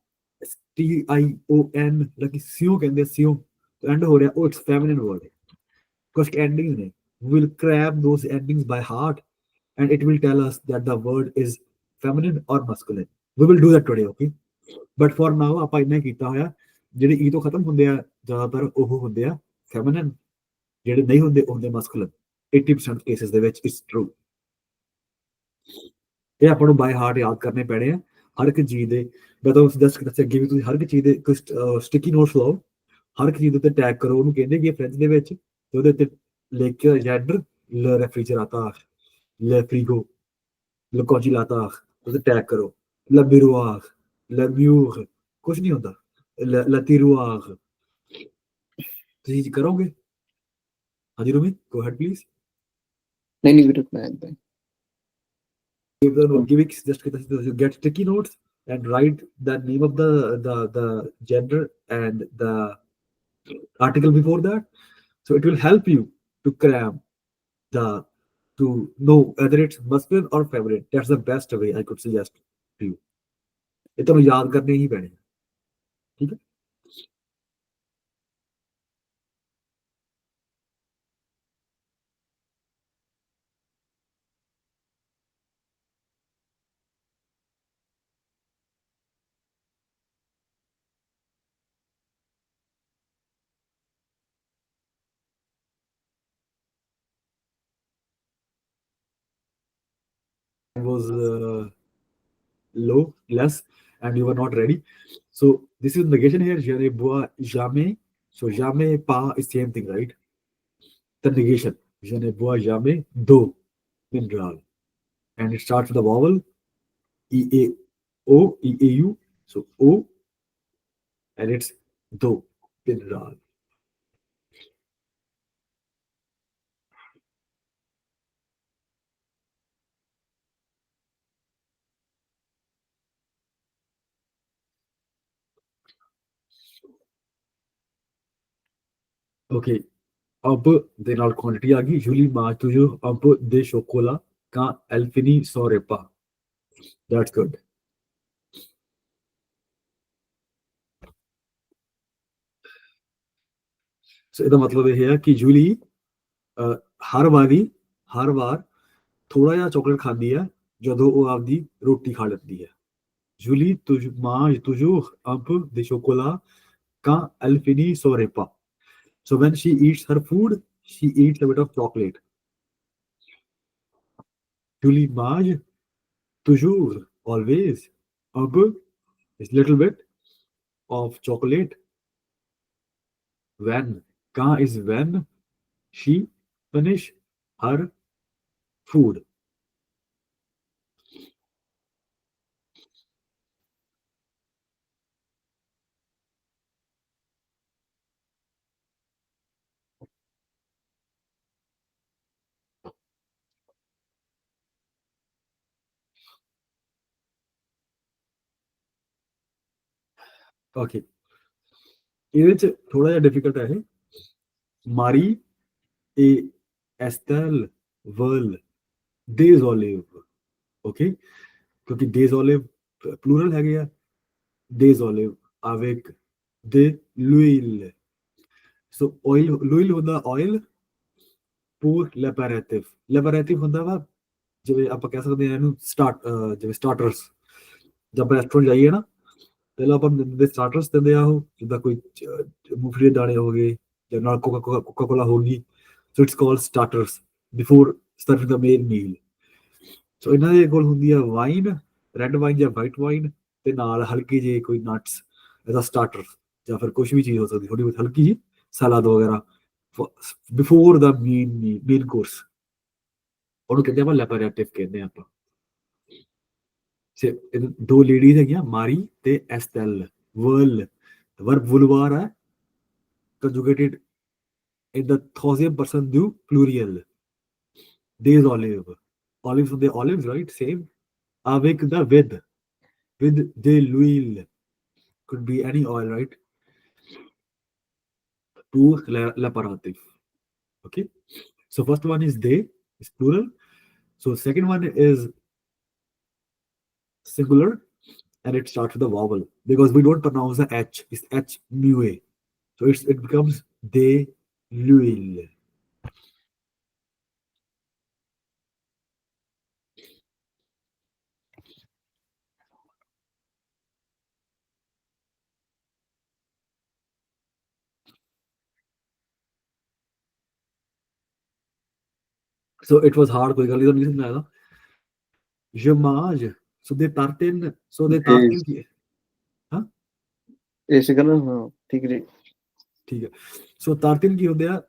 TION ਕਿ ਸਿਓ ਕਹਿੰਦੇ, ਸਿਓ ਐਂਡ ਹੋ ਰਿਹਾ, ਉਹ ਇਟਸ ਫੈਮਿਨਿਨ ਵਰਡ। ਕੁਝ ਐਂਡਿੰਗ ਨੇ, we will grab those endings by heart and it will tell us that the word is feminine or masculine. We will do that today, okay? But for now ਆਪਾਂ ਇੰਨਾ ਕੀਤਾ ਹੋਇਆ, ਜਿਹੜੇ ਈ ਤੋਂ ਖਤਮ ਹੁੰਦੇ ਆ ਜ਼ਿਆਦਾਤਰ ਉਹ ਹੁੰਦੇ ਆ ਫੈਮਿਨਿਨ, ਜਿਹੜੇ ਨਹੀਂ ਹੁੰਦੇ ਉਹ ਹੁੰਦੇ masculine। 80% ਕੇਸਿਸ ਦੇ ਵਿੱਚ ਇਟਸ ਟਰੂ। ਇਹ ਆਪਾਂ ਨੂੰ ਬਾਈ ਹਾਰਟ ਯਾਦ ਕਰਨੇ ਪੈਣੇ ਆ ਹਰ ਇੱਕ ਚੀਜ਼ ਦੇ। ਮੈਂ ਤੁਹਾਨੂੰ ਸੁਜੈਸਟ ਕੀਤਾ ਸੀ ਅੱਗੇ ਵੀ, ਤੁਸੀਂ ਹਰ ਇੱਕ ਚੀਜ਼ ਦੇ ਕੁਝ ਸਟਿੱਕੀ ਨੋਟਸ ਲਓ, ਹਰ ਇੱਕ ਚੀਜ਼ ਦੇ ਉੱਤੇ ਟੈਗ ਕਰੋ, ਉਹਨੂੰ ਕਹਿੰਦੇ ਕਿ ਫ੍ਰੈਂਚ ਦੇ ਵਿੱਚ, ਤੇ ਉਹਦੇ ਉੱਤੇ ਲਿਖ ਕੇ ਜੈਡਰ ਲ ਰੈਫ੍ਰਿਜਰਾਤਾ, ਲ ਫ੍ਰੀਗੋ, ਲ ਕੋਂਜੀਲਾਤਾ, ਉਹਦੇ ਟੈਗ ਕਰੋ। ਲ ਬਿਰੂਆਗ, ਲ ਮਿਊਰ, ਕੁਝ ਨਹੀਂ ਹੁੰਦਾ, ਲ ਤਿਰੂਆਗ। ਤੁਸੀਂ ਕਰੋਗੇ? ਹਾਂਜੀ ਰੂਮੀ, ਗੋ ਹੈਡ ਪਲੀਜ਼।
ਨਹੀਂ ਵੀਰੇ ਮੈਂ ਏਦਾਂ ਹੀ।
Giving just get sticky notes and write the name of the gender and the article before that, so it will help you to cram to know whether it's masculine or feminine. That's the best way I could suggest to you. ਇਹ ਤੁਹਾਨੂੰ ਯਾਦ ਕਰਨੇ ਹੀ ਪੈਣੇ, ਠੀਕ ਹੈ। Was low, less, and you were not ready. So this is negation here. Je ne bois jamais. So jamais pas is same thing, right? The negation. Je ne bois jamais d'eau mineral, and it starts with a vowel EAU. So O, and it's do mineral. Okay. अब ਦੇ ਨਾਲ quantity ਆ ਗਈ। Julie mange toujours un peu de chocolat quand elle finit son repas. That's good. So ਇਹਦਾ ਮਤਲਬ ਇਹ ਹੈ ਕਿ ਜੂਲੀ ਹਰ ਵਾਰ ਥੋੜਾ ਜਿਹਾ ਚਾਕਲੇਟ ਖਾਂਦੀ ਹੈ ਜਦੋਂ ਉਹ ਆਪਦੀ ਰੋਟੀ ਖਾ ਲੈਂਦੀ ਹੈ। Julie mange toujours un peu de chocolat quand elle finit son repas. So when she eats her food, she eats a bit of chocolate. Tu lis mange, toujours, always. Un peu is little bit of chocolate. When, quand is when she finish her food. Okay. ਇਹਦੇ ਚ ਥੋੜਾ ਜਿਹਾ difficult ਹੈ ਇਹ ਮਾਰੀ ਏ ਐਸਟਲ ਵਰਲ ਦੇਜ਼ olive okay ਕਿਉਂਕਿ ਦੇਜ਼ olive plural ਹੈਗੇ ਆ ਦੇਜ਼ ਓਲਿਵ avec de l'huile ਸੋ oil l'huile ਹੁੰਦਾ oil pour l'apéritif ਹੁੰਦਾ ਵਾ ਜਿਵੇਂ ਆਪਾਂ ਕਹਿ ਸਕਦੇ ਹਾਂ ਇਹਨੂੰ ਜਿਵੇਂ ਸਟਾਰਟਰਸ ਜਦ ਆਪਾਂ ਰੈਸਟੋਰੈਂਟ ਜਾਈਏ ਨਾ ਪਹਿਲਾਂ ਆਪਾਂ ਦੇ ਸਟਾਰਟਰਸ ਦਿੰਦੇ ਆ ਉਹ ਜਿੱਦਾਂ ਕੋਈ ਮੂੰਗਫਲੀ ਦੇ ਦਾਣੇ ਹੋ ਗਏ ਜਾਂ ਨਾਲ ਕੋਕਾ ਕੋਲਾ ਹੋ ਗਈ so it's called starters before starting the main meal so ਇਹਨਾਂ ਦੇ ਕੋਲ ਹੁੰਦੀ ਆ ਵਾਈਨ ਰੈੱਡ ਵਾਈਨ ਜਾਂ ਵਾਈਟ ਵਾਈਨ ਤੇ ਨਾਲ ਹਲਕੀ ਜਿਹੀ ਕੋਈ ਨਟਸ ਐਜ਼ ਅ ਸਟਾਰਟਰ ਜਾਂ ਫਿਰ ਕੁਝ ਵੀ ਚੀਜ਼ ਹੋ ਸਕਦੀ ਥੋੜੀ ਬਹੁਤ ਹਲਕੀ ਜਿਹੀ ਸਲਾਦ ਵਗੈਰਾ ਬਿਫੋਰ ਦਾ ਮੇਨ ਕੋਰਸ ਉਹਨੂੰ ਕਹਿੰਦੇ ਆਪਾਂ ਲੈਪਰੇਟਿਵ ਕਹਿੰਦੇ ਆ ਆਪਾਂ ਦੋ ਲੇਡੀਜ਼ ਹੈਗੀਆਂ ਮਾਰੀ ਤੇ ਐਸਟੈਲ ਵਰਲ ਵਰਬ ਵੁਲਵਾਰ ਹੈ conjugated in the 1000% do plurial days olives on the olives right same avec the with de l'huile could be any oil right pour l'apéritif okay so first one is they is plural so second one is singular and it starts with a vowel because we don't pronounce the h it's h mu a so it becomes de l'huile so it was hard कोई गली तो नहीं समझ आया था je mange so they tartin की हाँ
ਇਹ ਸੀਗਾ ਨਾ ਹਾਂ ਠੀਕ ਜੀ
ਠੀਕ ਹੈ ਸੋ ਤਾਰਤਿਨ ਕੀ ਹੁੰਦੇ ਆ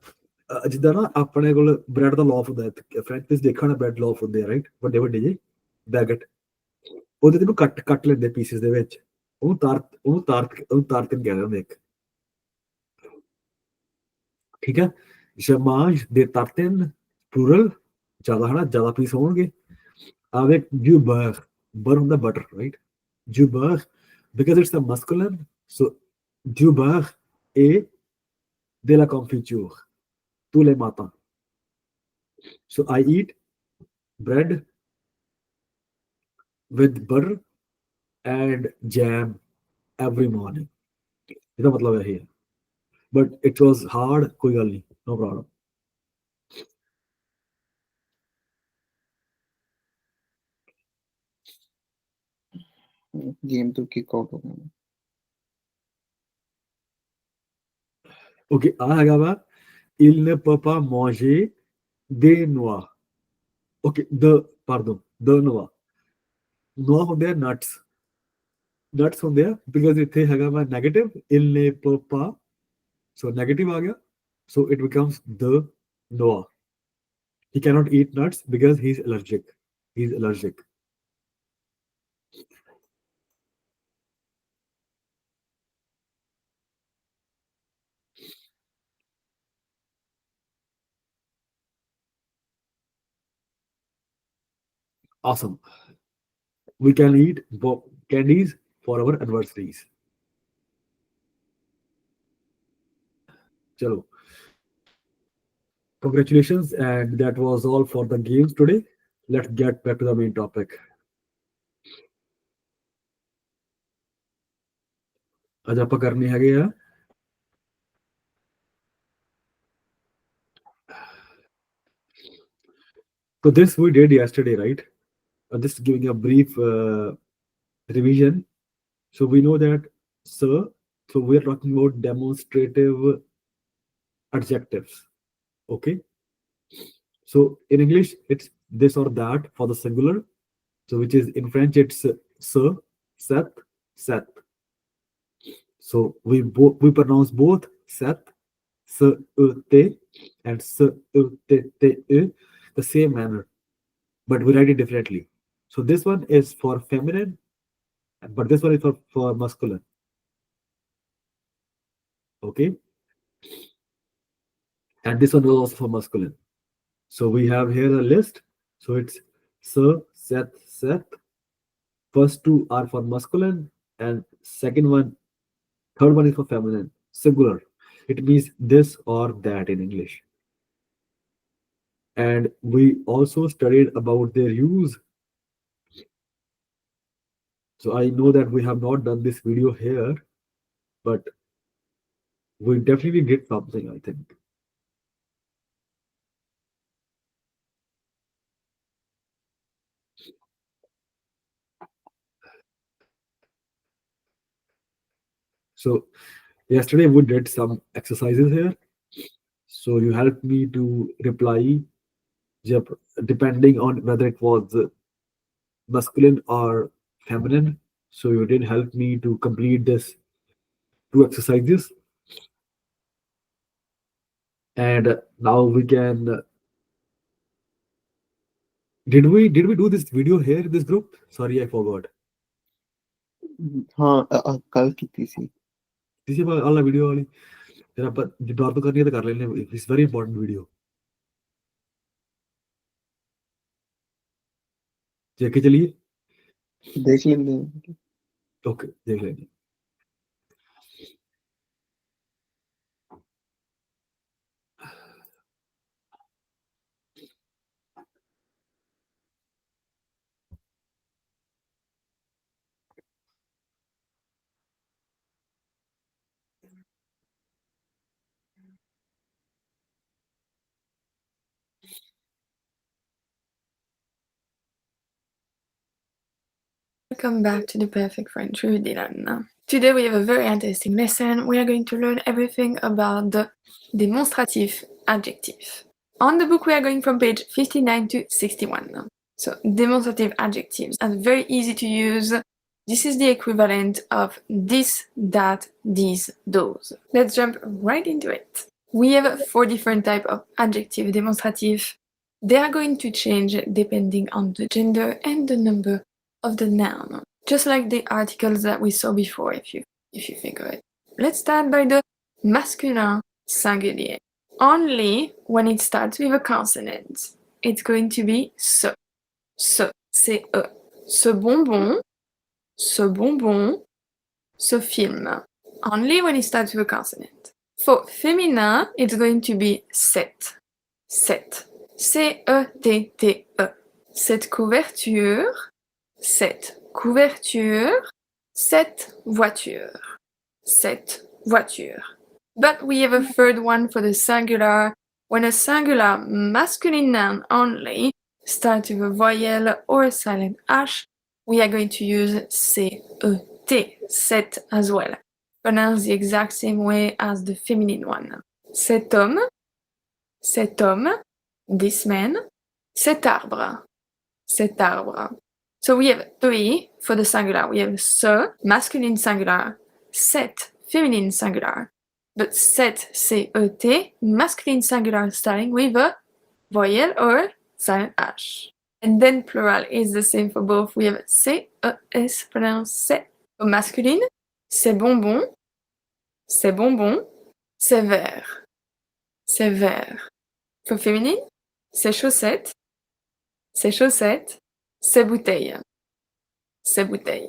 ਜਿੱਦਾਂ ਨਾ ਆਪਣੇ ਕੋਲ ਬ੍ਰੈਡ ਦਾ ਲੋਫ ਹੁੰਦਾ ਹੈ ਫਰੈਂਚ ਵਿੱਚ ਦੇਖਣਾ ਬ੍ਰੈਡ ਲੋਫ ਹੁੰਦੇ ਆ ਰਾਈਟ ਵੱਡੇ ਵੱਡੇ ਜੇ ਬੈਗਟ ਉਹਦੇ ਤੈਨੂੰ ਕੱਟ ਲੈਂਦੇ ਪੀਸਿਸ ਦੇ ਵਿੱਚ ਉਹਨੂੰ ਤਾਰਤਿਨ ਕਹਿੰਦੇ ਹੁੰਦੇ ਇੱਕ ਠੀਕ ਹੈ je mange des tartines plural ਜ਼ਿਆਦਾ ਹਨਾ ਜ਼ਿਆਦਾ ਪੀਸ ਹੋਣਗੇ avec du beurre beurre ਹੁੰਦਾ butter right du beurre because it's a masculine so du beurre et de la confiture tous les matins so I eat bread with butter and jam every morning ਇਹਦਾ ਮਤਲਬ ਇਹ ਹੈ but it was hard ਕੋਈ ਗੱਲ ਨਹੀਂ no problem
game ਤੋਂ ਕਿਕ out ਹੋ ਗਿਆ
okay ਆ ਹੈਗਾ ਵਾ il ne peut pas manger des noix okay the noix noix ਹੁੰਦੇ ਆ nuts ਹੁੰਦੇ ਆ ਬਿਕਾਜ਼ ਇੱਥੇ ਹੈਗਾ ਵਾ negative il ne peut pas so negative ਆ ਗਿਆ so it becomes the noix he cannot eat nuts because he's allergic awesome we can eat candies for our anniversaries chalo congratulations and that was all for the games today let's get back to the main topic ਅੱਜ ਆਪਾਂ ਕਰਨੇ ਹੈਗੇ ਆ so this we did yesterday right just giving a brief revision so we know that sir so we are talking about demonstrative adjectives okay so in English it's this or that for the singular. So which is in French it's ce, cet, set. So we pronounce both set, se, te, and se, te, the same manner, but we write it differently. So this one is for feminine, but this one is for masculine. Okay, and this one was also for masculine. So we have here a list. So it's se, set, set. First two are for masculine, and third one is for feminine, singular. It means this or that in English. And we also studied about their use. So I know that we have not done this video here, but we definitely did something, I think. So yesterday we did some exercises here. So you helped me to reply depending on whether it was masculine or feminine. So you did help me to complete this two exercises. And now we can. Did we do this video here in this group? Sorry, I forgot.
हाँ कल की थी
This is all video वाली. फिर आप दोबारा तो करनी है तो कर लेने. It's very important video. देख के चलिए.
देख लेंगे
ओके, देख लेंगे.
Welcome back to the Perfect French with Dylan. Today we have a very interesting lesson. We are going to learn everything about the demonstrative adjective. On the book we are going from page 59 to 61. So demonstrative adjectives are very easy to use. This is the equivalent of this, that, these, those. Let's jump right into it. We have 4 different types of adjective demonstrative. They are going to change depending on the gender and the number of the noun, just like the articles that we saw before, if you think of it. Let's start by the masculin singulier. Only when it starts with a consonant. It's going to be ce. Ce, c'est e. Ce bonbon, ce film. Only when it starts with a consonant. For feminin, it's going to be cette. Cette. C-E-T-T-E. Cette couverture, cette couverture, cette voiture, cette voiture. But we have a third one for the singular. When a singular masculine noun only starts with a voyelle or a silent H, we are going to use C-E-T, cette as well. Pronounced the exact same way as the feminine one. Cet homme, this man, cet arbre, cet arbre. So we have 3 for the singular. We have ce, masculine singular, cette, feminine singular. But cette, C-E-T, masculine singular starting with a voyelle or silent H. And then plural is the same for both. We have C-E-S pronounced c'est. For masculine, c'est bonbon, c'est vert, c'est vert. For feminine, c'est chaussette, c'est bouteille, c'est bouteille.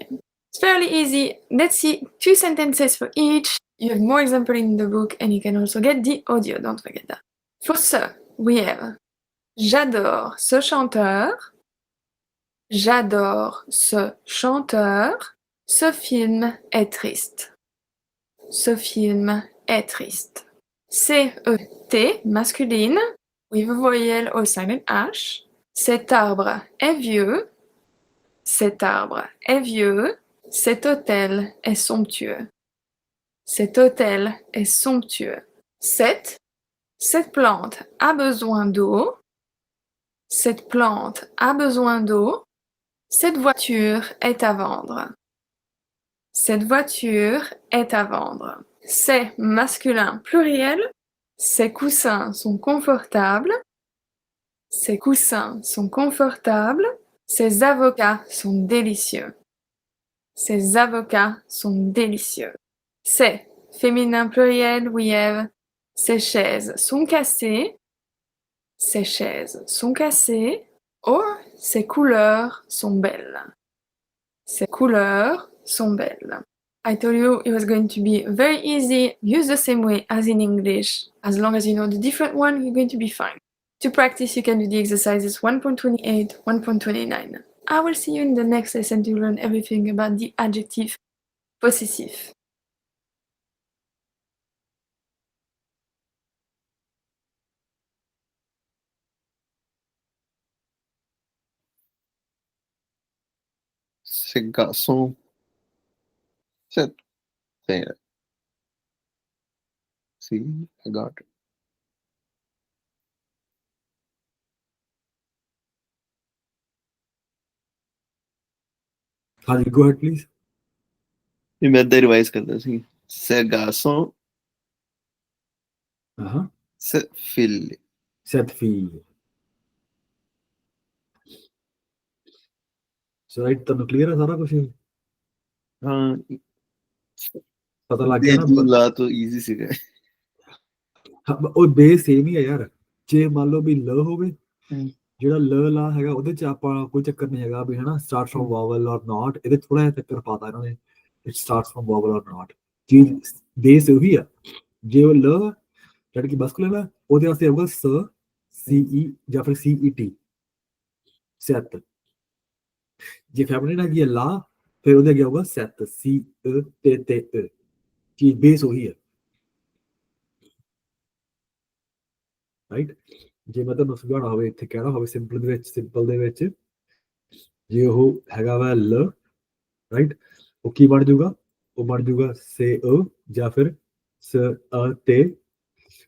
It's fairly easy. Let's see 2 sentences for each. You have more examples in the book and you can also get the audio, don't forget that. For ce, we have j'adore ce chanteur, j'adore ce chanteur, ce film est triste. Ce film est triste. C-E-T, masculine, with a voyelle or silent H. Cet arbre est vieux. Cet arbre est vieux. Cet hôtel est somptueux. Cet hôtel est somptueux. Cette plante a besoin d'eau. Cette plante a besoin d'eau. Cette voiture est à vendre. Cette voiture est à vendre. C'est masculin pluriel. Ces coussins sont confortables. Ces coussins sont confortables. Ces avocats sont délicieux. Ces avocats sont délicieux. C'est féminin pluriel, we have. Ces chaises sont cassées. Ces chaises sont cassées. Or, ces couleurs sont belles. Ces couleurs sont belles. I told you it was going to be very easy. Use the same way as in English. As long as you know the different one, you're going to be fine. To practice, you can do the exercises 1.28, 1.29. I will see you in the next lesson to learn everything about the adjective possessive.
Ce garçon. C'est there. See, I got it.
Hadi, go ahead, please.
मैं इधर revise करता सी. Ce garçon, cette fille.
Cette fille. So right, ਤੁਹਾਨੂੰ clear ਹੈ ਸਾਰਾ ਕੁਝ?
हाँ,
ਪਤਾ ਲੱਗ ਗਿਆ ਨਾ?
ला तो easy ਸੀਗਾ.
ਉਹ ਬੇਸ ਸੇਮ ਹੀ ਹੈ ਯਾਰ. ਜੇ ਮੰਨ ਲਓ ਵੀ ਲ ਹੋਵੇ, ਜਿਹੜਾ ਲ ਲਾ ਹੈਗਾ ਉਹਦੇ ਚ ਆਪਾਂ ਕੋਈ ਚੱਕਰ ਨਹੀਂ ਹੈਗਾ ਵੀ ਹਨਾ ਸਟਾਰਟ ਫਰਮ ਵਾਵਲ ਔਰ ਨਾਟ. ਇਹਦੇ ਥੋੜਾ ਜਿਹਾ ਚੱਕਰ ਪਾਤਾ ਇਹਨਾਂ ਨੇ, ਇਟ ਸਟਾਰਟਸ ਫਰਮ ਵਾਵਲ ਔਰ ਨਾਟ. ਚੀਜ਼ ਬੇਸ ਉਹੀ ਆ. ਜੇ ਉਹ ਲ ਜਿਹੜਾ ਕਿ ਮਸਕੂਲਨ ਹੈ ਉਹਦੇ ਵਾਸਤੇ ਆਊਗਾ ਸ, ਸੀਈ ਜਾਂ ਫਿਰ ਸੀਈਟੀ, ਸੈਤ. ਜੇ ਫੈਮਿਨਿਨ ਹੈਗੀ ਹੈ ਲਾ, ਫਿਰ ਉਹਦੇ ਅੱਗੇ ਆਊਗਾ ਸੈਤ, ਸੀ ਤੇ ਚੀਜ਼ ਬੇਸ ਉਹੀ ਹੈ. ਰਾਈਟ. ਜੇ ਮੈਂ ਤੁਹਾਨੂੰ ਸਮਝਾਉਣਾ ਹੋਵੇ, ਇੱਥੇ ਕਹਿਣਾ ਹੋਵੇ ਸਿੰਪਲ ਦੇ ਵਿੱਚ ਜੇ ਉਹ ਹੈਗਾ ਵਾ ਲ, ਰਾਈਟ, ਉਹ ਕੀ ਬਣ ਜਾਊਗਾ? ਉਹ ਬਣ ਜਾਊਗਾ ਸੇ ਜਾਂ ਫਿਰ ਸ ਤੇ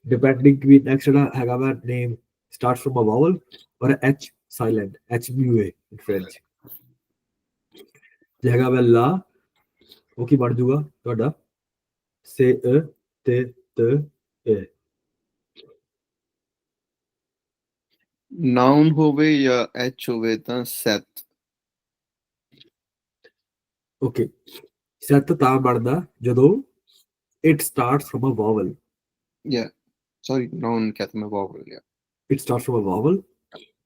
ਡਿਪੈਂਡਿੰਗ ਵੀ ਨੈਕਸਟ ਜਿਹੜਾ ਹੈਗਾ ਵਾ ਨੇਮ ਸਟਾਰਟ ਫਰਮ ਅ ਵਾਵਲ ਔਰ ਐਚ ਸਾਇਲੈਂਟ, ਐਚ ਮਿਊ ਏ ਇਨ ਫ੍ਰੈਂਚ. ਜੇ ਹੈਗਾ ਵਾ ਲਾ, ਉਹ ਕੀ ਬਣ ਜਾਊਗਾ ਤੁਹਾਡਾ ਸੇ ਤੇ ਤ.
ਨਾउन ਹੋਵੇ ਜਾਂ ਐਚ ਹੋਵੇ ਤਾਂ set.
ਓਕੇ, ਸੈਤ ਤਾਂ ਬਣਦਾ ਜਦੋਂ it starts from a vowel.
Yeah, sorry, noun कहता मैं vowel. Yeah,
it starts from a vowel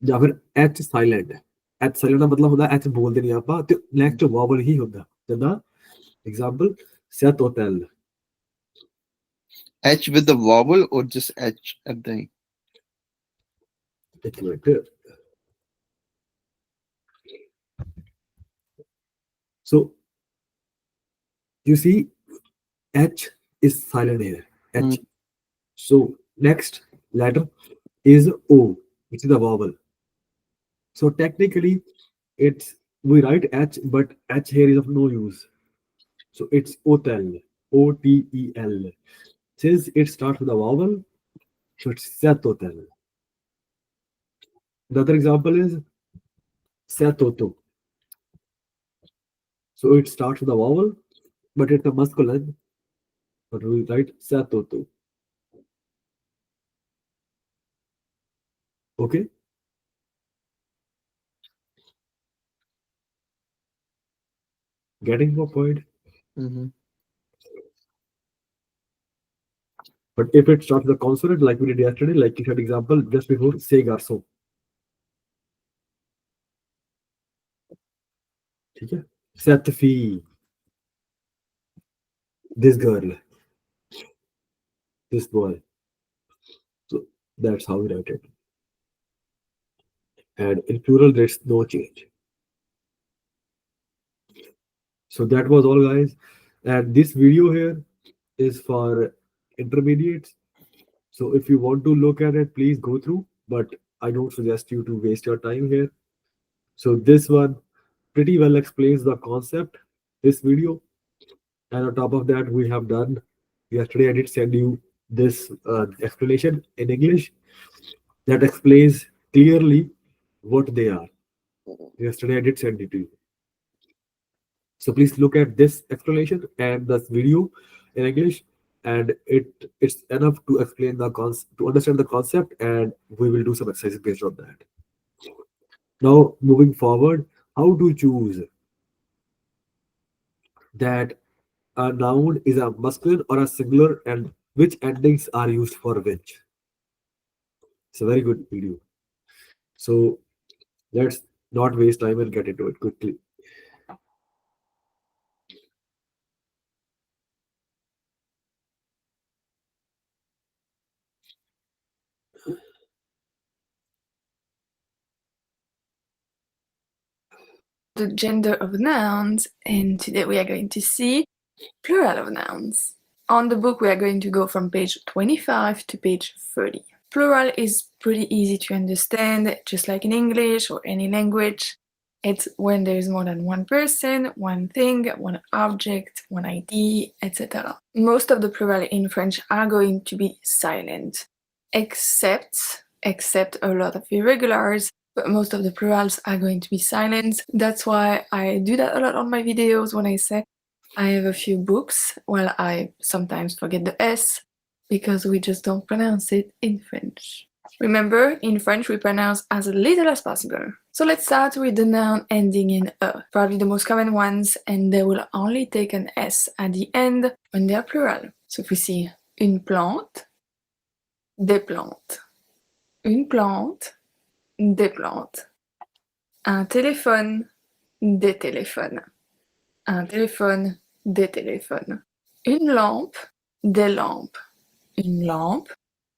ਜਾਂ ਫਿਰ ਐਚ ਸਾਇਲੈਂਟ. ਐਚ ਸਾਇਲੈਂਟ ਦਾ ਮਤਲਬ ਹੁੰਦਾ ਐਚ ਬੋਲਦੇ ਨਹੀਂ ਆਪਾਂ ਤੇ ਨੈਕਸਟ ਵਾਵਲ ਹੀ ਹੁੰਦਾ. ਜਿੱਦਾਂ ਐਗਜ਼ਾਮਪਲ ਸੈਤ hotel.
H with the vowel or just H at the end?
ਇੱਕ minute. So you see H is silent here. H. So next letter is O, which is the vowel. So technically we write H, but H here is of no use. So it's hotel, OTEL. Since it starts with a vowel, so it's set hotel. The other example is setoto. So it starts with a vowel, but it's a masculine. But we write setoto. Okay. Getting the point? But if it starts with a consonant, like we did yesterday, like you had example just before, say garçon. ठीक है? Cette fille. This girl. This boy. So that's how we write it. And in plural, there's no change. So that was all, guys. And this video here is for intermediates. So if you want to look at it, please go through. But I don't suggest you to waste your time here. So this one pretty well explains the concept, this video. And on top of that, we have done yesterday, I did send you this explanation in English that explains clearly what they are. Yesterday I did send it to you. So please look at this explanation and this video in English, and it's enough to explain the to understand the concept, and we will do some exercises based on that. Now moving forward, how to choose that a noun is a masculine or a singular and which endings are used for which. It's a very good video. So let's not waste time and get into it quickly.
The gender of nouns, and today we are going to see plural of nouns. On the book, we are going to go from page 25 to page 30. Plural is pretty easy to understand, just like in English or any language. It's when there is more than one person, one thing, one object, one ID, etc. Most of the plural in French are going to be silent, except a lot of irregulars, but most of the plurals are going to be silent. That's why I do that a lot on my videos when I say I have a few books. Well, I sometimes forget the S because we just don't pronounce it in French. Remember, in French we pronounce as little as possible. So let's start with the noun ending in E, probably the most common ones, and they will only take an S at the end when they are plural. So if we see une plante, des plantes. Une plante, des plantes. Un téléphone, des téléphones. Un téléphone, des téléphones. Une lampe, des lampes. Une lampe,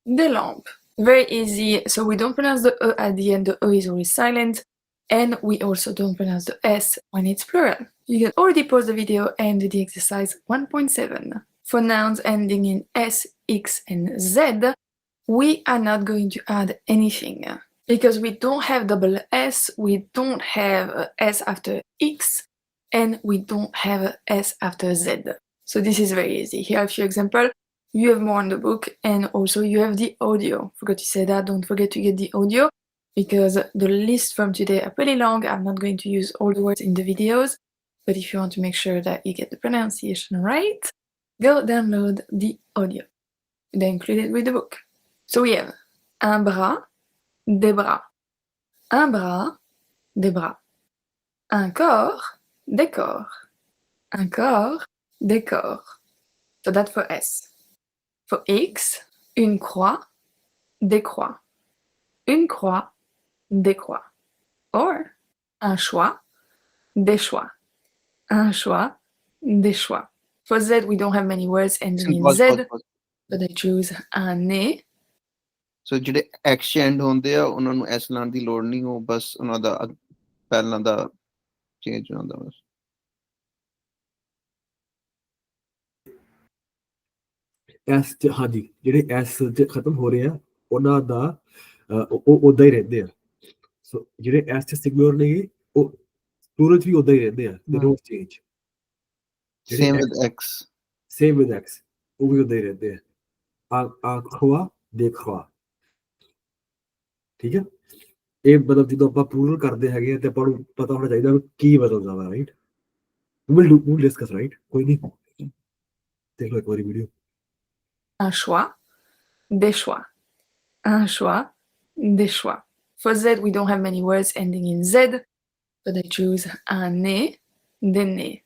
des lampes. Very easy, so we don't pronounce the E at the end, the E is always silent, and we also don't pronounce the S when it's plural. You can already pause the video and do the exercise 1.7. For nouns ending in S, X, and Z, we are not going to add anything. Because we don't have double S, we don't have a S after X, and we don't have a S after Z. So this is very easy. Here are a few examples. You have more on the book, and also you have the audio. Forgot to say that, don't forget to get the audio, because the list from today are pretty long. I'm not going to use all the words in the videos, but if you want to make sure that you get the pronunciation right, go download the audio. They're included with the book. So we have un bras, des bras. Un bras, des bras. Un corps, des corps. Un corps, des corps. So that's for S. For X, une croix, des croix. Une croix, des croix. Or, un choix, des choix. Un choix, des choix. For Z, we don't have many words ending in Z, but I choose un nez.
ਸੋ ਜਿਹੜੇ accent ਹੁੰਦੇ ਆ ਉਹਨਾਂ ਨੂੰ S ਲਾਉਣ ਦੀ ਲੋੜ ਨਹੀਂ, ਉਹ ਬਸ ਉਹਨਾਂ ਦਾ ਪਹਿਲਾਂ ਦਾ ਚੇਂਜ ਹੁੰਦਾ ਬਸ.
ਐਸ ਚ ਹਾਂਜੀ ਜਿਹੜੇ ਐਸ ਚ ਖਤਮ ਹੋ ਰਹੇ ਆ ਉਹਨਾਂ ਦਾ ਉਹ ਉਦਾਂ ਹੀ ਰਹਿੰਦੇ ਆ. ਸੋ ਜਿਹੜੇ ਐਸ ਚ ਸਿੰਗੂਲਰ ਨੇ ਉਹ ਪਲੂਰਲ ਚ ਵੀ ਉਦਾਂ ਹੀ ਰਹਿੰਦੇ ਆ, they don't change.
Same with X,
same with X, ਉਹ ਵੀ ਉਦਾਂ ਹੀ ਰਹਿੰਦੇ ਆ. ਆ ਖਵਾ ਦੇ ਖਵਾ. ਠੀਕ ਹੈ, ਇਹ ਮਤਲਬ ਜਦੋਂ ਆਪਾਂ ਪਲੂਰਲ ਕਰਦੇ ਹੈਗੇ ਆ ਤੇ ਆਪਾਂ ਨੂੰ ਪਤਾ ਹੋਣਾ ਚਾਹੀਦਾ ਕੀ ਬਦਲਦਾ ਵਾ, ਰਾਈਟ? we'll discuss, right? ਕੋਈ ਨਹੀਂ, ਦੇਖ ਲਓ ਇੱਕ ਵਾਰੀ video.
Un choix, des choix. Un choix, des choix. For Z, we don't have many words ending in Z, but I choose un nez, des nez.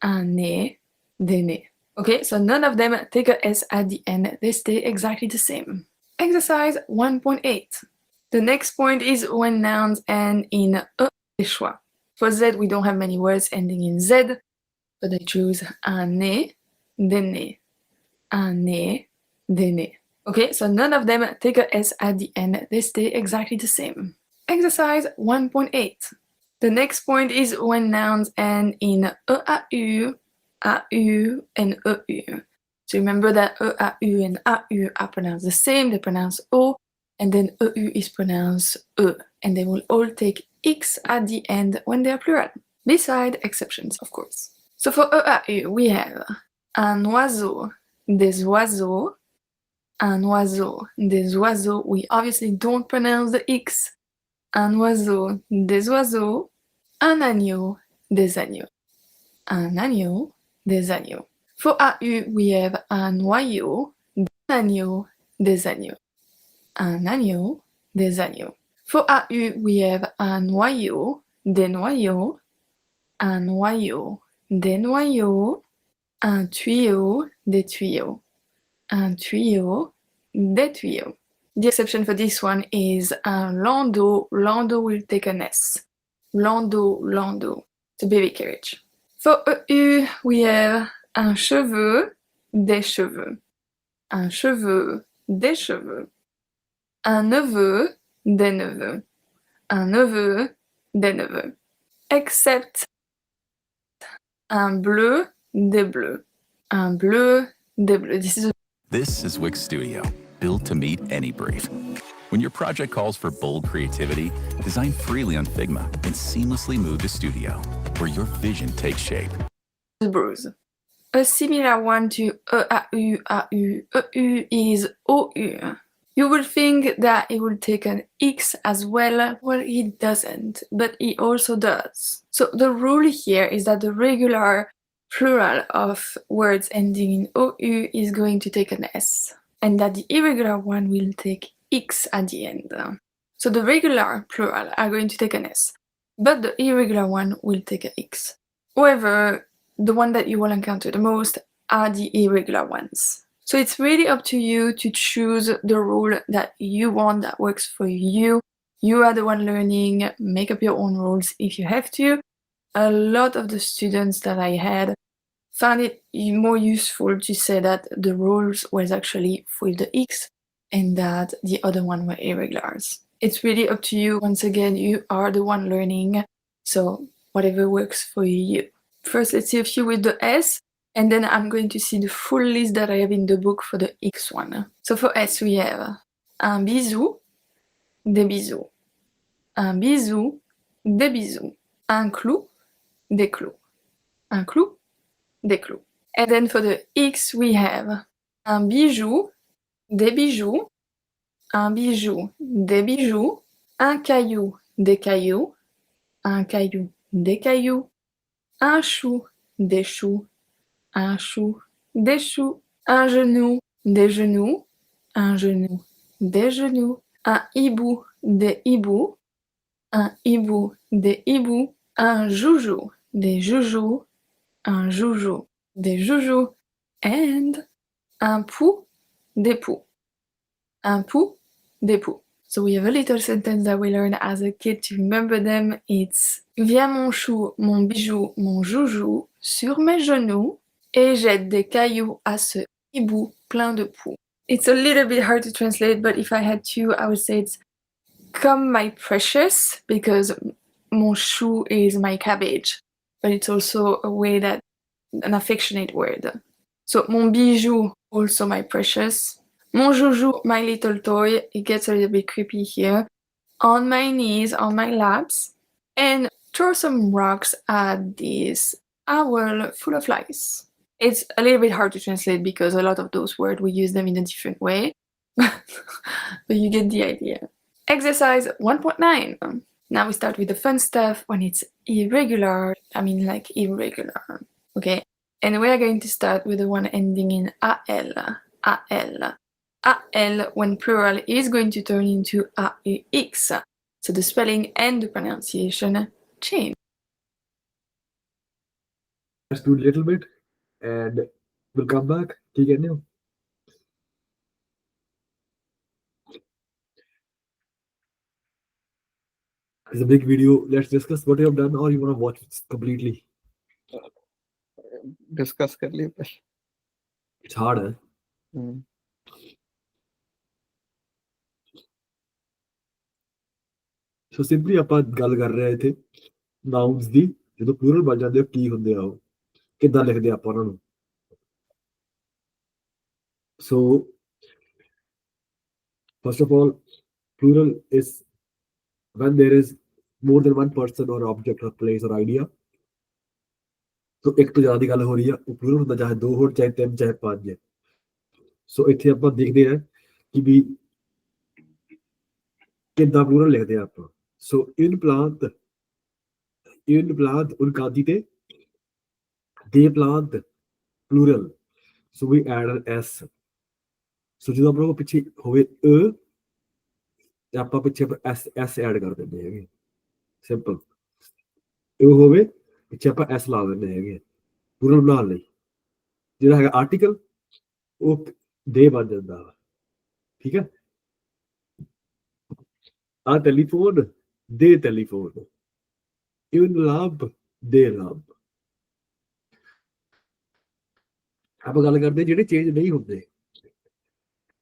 Un nez, des nez. Okay, so none of them take a S at the end. They stay exactly the same. Exercise 1.8. The next point is when nouns end in E, des choix. For Z, we don't have many words ending in Z, but I choose un nez, des nez. Un nez, des nez. Okay, so none of them take a S at the end. They stay exactly the same. Exercise 1.8. The next point is when nouns end in EAU, AU, and EU. So remember that EAU and AU are pronounced the same. They pronounce O, and then EU is pronounced E. And they will all take X at the end when they are plural. Beside exceptions, of course. So for EAU, we have un oiseau, des oiseaux, un oiseau, des oiseaux. We obviously don't pronounce the X, un oiseau, des oiseaux, un agneau, des agneaux, un agneau, des agneaux. For AU, we have un noyau, des agneaux, des agneaux, un agneau, des agneaux. For AU, we have un noyau, des noyaux, un noyau, des noyaux, un tuyau, des tuyaux, un tuyau, des tuyaux. The exception for this one is un landau. Landau will take an S. Landau, landau. It's a baby carriage. For EU, we have un cheveu, des cheveux. Un cheveu, des cheveux. Un neveu, des neveux. Un neveu, des neveux. Except un bleu, des bleus. Un bleu, des bleus.
This is Wix Studio, built to meet any brief. When your project calls for bold creativity, design freely on Figma and seamlessly move to Studio, where your vision takes shape.
Bruise. A similar one to EAU, AU, EU is OU. You would think that it would take an X as well. Well, it doesn't, but it also does. So the rule here is that the regular plural of words ending in OU is going to take an S, and that the irregular one will take X at the end. So the regular plural are going to take an S, but the irregular one will take an X. However, the one that you will encounter the most are the irregular ones. So it's really up to you to choose the rule that you want, that works for you. You are the one learning, make up your own rules if you have to. A lot of the students that I had found it more useful to say that the rules was actually with the X and that the other one were irregulars. It's really up to you. Once again, you are the one learning, so whatever works for you. First, let's see a few with the S, and then I'm going to see the full list that I have in the book for the X one. So for S, we have un bisou, des bisous, un bisou, des bisous, un clou, des clous, un clou, des clous. And then for the X, we have un bijou, des bijoux, un bijou, des bijoux, un caillou, des cailloux, un caillou, des cailloux, un chou, des choux, un chou, des choux, un genou, des genoux, un genou, des genoux, un hibou, des hiboux, un hibou, des hiboux, un joujou, des joujoux, un joujou, des joujoux, and un pou, des poux, un pou, des poux. So we have a little sentence that we learned as a kid to remember them. It's viens mon chou, mon bijou, mon joujou, sur mes genoux, et jette des cailloux à ce hibou plein de poux. It's a little bit hard to translate, but if I had to, I would say it's come my precious, because mon chou is my cabbage, but it's also a way that an affectionate word. So mon bijou, also my precious. Mon joujou, my little toy. It gets a little bit creepy here. On my knees, on my laps, and throw some rocks at this owl full of flies. It's a little bit hard to translate because a lot of those words we use them in a different way, but you get the idea. Exercise 1.9. Now we start with the fun stuff when it's irregular. I mean, like irregular. Okay? And we are going to start with the one ending in AL. AL. AL, when plural, is going to turn into AUX. So the spelling and the pronunciation change.
Let's do a little bit and we'll come back. ठीक है ना? It's a big video. Let's discuss what you have done, or you want to watch it completely.
Discuss कर लिए पर
It's hard, eh? So simply ਆਪਾਂ ਗੱਲ ਕਰ ਰਹੇ थे nouns ਦੀ ਜਦੋਂ plural ਬਣ ਜਾਂਦੇ ਕੀ ਹੁੰਦੇ ਆ ਉਹ ਕਿੱਦਾਂ ਲਿਖਦੇ ਆਪਾਂ ਉਹਨਾਂ ਨੂੰ So first of all, plural is when there is more than one person or object or place or idea. So ਇੱਕ ਤੋਂ ਜ਼ਿਆਦਾ ਦੀ ਗੱਲ ਹੋ ਰਹੀ ਆ ਉਹ plural ਹੁੰਦਾ ਚਾਹੇ ਦੋ ਹੋਣ ਚਾਹੇ ਤਿੰਨ ਚਾਹੇ ਪੰਜ So ਇੱਥੇ ਆਪਾਂ ਦੇਖਦੇ ਆ ਕਿ ਵੀ ਕਿੱਦਾਂ plural ਲਿਖਦੇ ਆ ਆਪਾਂ So une plante une quantité, des plantes plural. So we add an s. So ਜਦੋਂ ਆਪਣੇ ਕੋਲ ਪਿੱਛੇ ਹੋਵੇ ਅ ਤੇ ਆਪਾਂ ਪਿੱਛੇ s ਐਡ ਕਰ ਦਿੰਦੇ ਹੈਗੇ, ਸਿੰਪਲ। ਇਹ ਹੋਵੇ ਪਿੱਛੇ ਆਪਾਂ s ਲਾ ਦਿੰਦੇ ਹੈਗੇ ਪੂਰਨ ਬਣਾਉਣ ਲਈ। ਜਿਹੜਾ ਹੈਗਾ ਆਰਟੀਕਲ ਉਹ ਦੇ ਬਣ ਜਾਂਦਾ ਵਾ, ਠੀਕ ਹੈ। ਆ ਟੈਲੀਫੋਨ ਦੇ ਟੈਲੀਫੋਨ, ਇਨ ਲੰਬ ਦੇ ਲੰਬ। ਆਪਾਂ ਗੱਲ ਕਰਦੇ ਜਿਹੜੇ ਚੇਂਜ ਨਹੀਂ ਹੁੰਦੇ,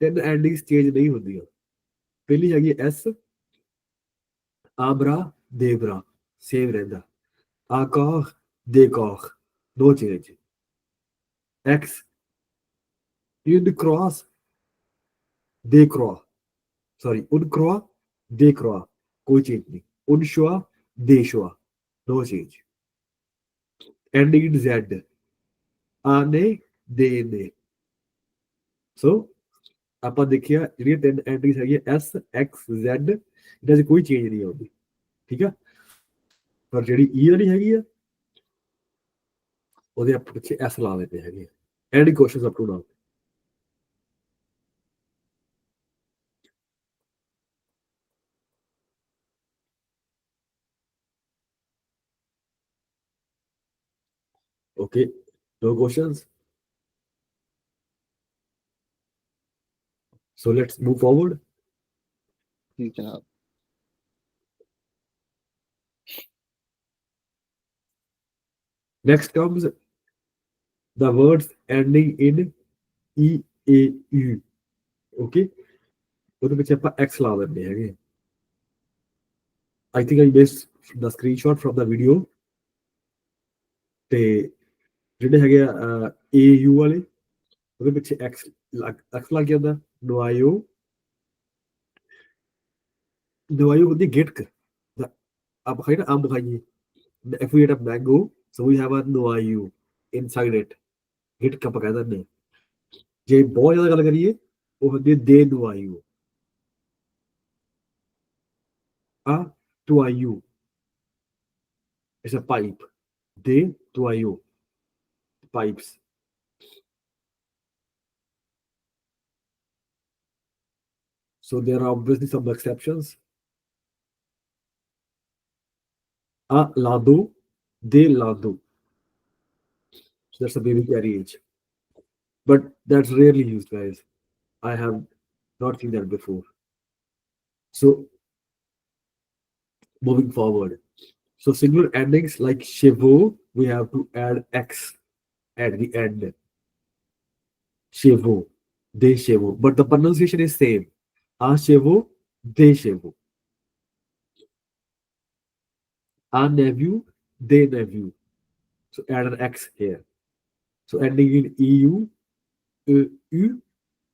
ਤਿੰਨ ਐਂਡਿੰਗਸ ਚੇਂਜ ਨਹੀਂ ਹੁੰਦੀਆਂ। ਪਹਿਲੀ ਹੈਗੀ ਐਸ, ਆਬਰਾ ਦੇਬਰਾ ਸੇਮ ਰਹਿੰਦਾ। ਆਕਾਖ ਦੇ ਕਾਖ ਨੋ ਚੇਂਜ। ਐਕਸ ਇਨ ਕ੍ਰਾਸ ਦੇ ਕਰੋ, ਸੌਰੀ ਉਨ ਕਰੋ ਦੇ ਕਰੋ, ਕੋਈ ਚੇਂਜ ਨਹੀਂ। ਉਨ ਸ਼ੋਆ ਦੇ ਸ਼ੋਆ ਨੋ ਚੇਂਜ। ਐਂਡਿੰਗ ਇਨ ਜ਼ੈਡ, ਆਨੇ ਦੇ ਨੇ। ਸੋ ਆਪਾਂ ਦੇਖਿਆ ਜਿਹੜੀਆਂ ਤਿੰਨ ਐਂਟਰੀਜ਼ ਹੈਗੀਆਂ ਐਸ ਐਕਸ ਜ਼ੈਡ, ਇਹਨਾਂ 'ਚ ਕੋਈ ਚੇਂਜ ਨਹੀਂ ਆਉਂਦੀ, ਠੀਕ ਆ। ਪਰ ਜਿਹੜੀ ਈ ਵਾਲੀ ਹੈਗੀ ਆ ਉਹਦੇ ਆਪਾਂ ਪਿੱਛੇ ਐਸ ਲਾ ਦਿੰਦੇ ਹੈਗੇ। And questions up to now. Okay, no questions. So let's move forward.
जी जनाब।
Next comes the words ending in e a u. Okay, ਉਹਦੇ ਵਿੱਚ ਆਪਾਂ x ਲਾ ਦਿੰਦੇ ਹੈਗੇ। I think I missed the screenshot from the video. ਤੇ ਜਿਹੜੇ ਹੈਗੇ ਆ ਏ ਯੂ ਵਾਲੇ ਉਹਦੇ ਪਿੱਛੇ x ਲੱਗ ਜਾਂਦਾ। ਨਵਾਇਓ ਹੁੰਦੀ ਗਿਟਕ। ਆਪਾਂ ਖਾਈ ਨਾ ਅੰਬ ਖਾਈਏ, if we eat a mango, so we have a noayu inside it, ਗਿਟਕ ਆਪਾਂ ਕਹਿ ਦਿੰਦੇ। ਜੇ ਬਹੁਤ ਜ਼ਿਆਦਾ ਗੱਲ ਕਰੀਏ ਉਹ ਹੁੰਦੀ ਦੇ ਨਵਾਇਓ। ਆ ਟੁਆਇਓ is a pipe, de tuayo, pipes. So there are obviously some exceptions. A lado, de lado. So that's a baby carriage, but that's rarely used, guys. I have not seen that before. So moving forward, so singular endings like chevaux, we have to add x at the end. Chevaux, de chevaux, but the pronunciation is same. A chevaux, de chevaux. A nephew, de nephew. So add an x here. So ending in EU, U,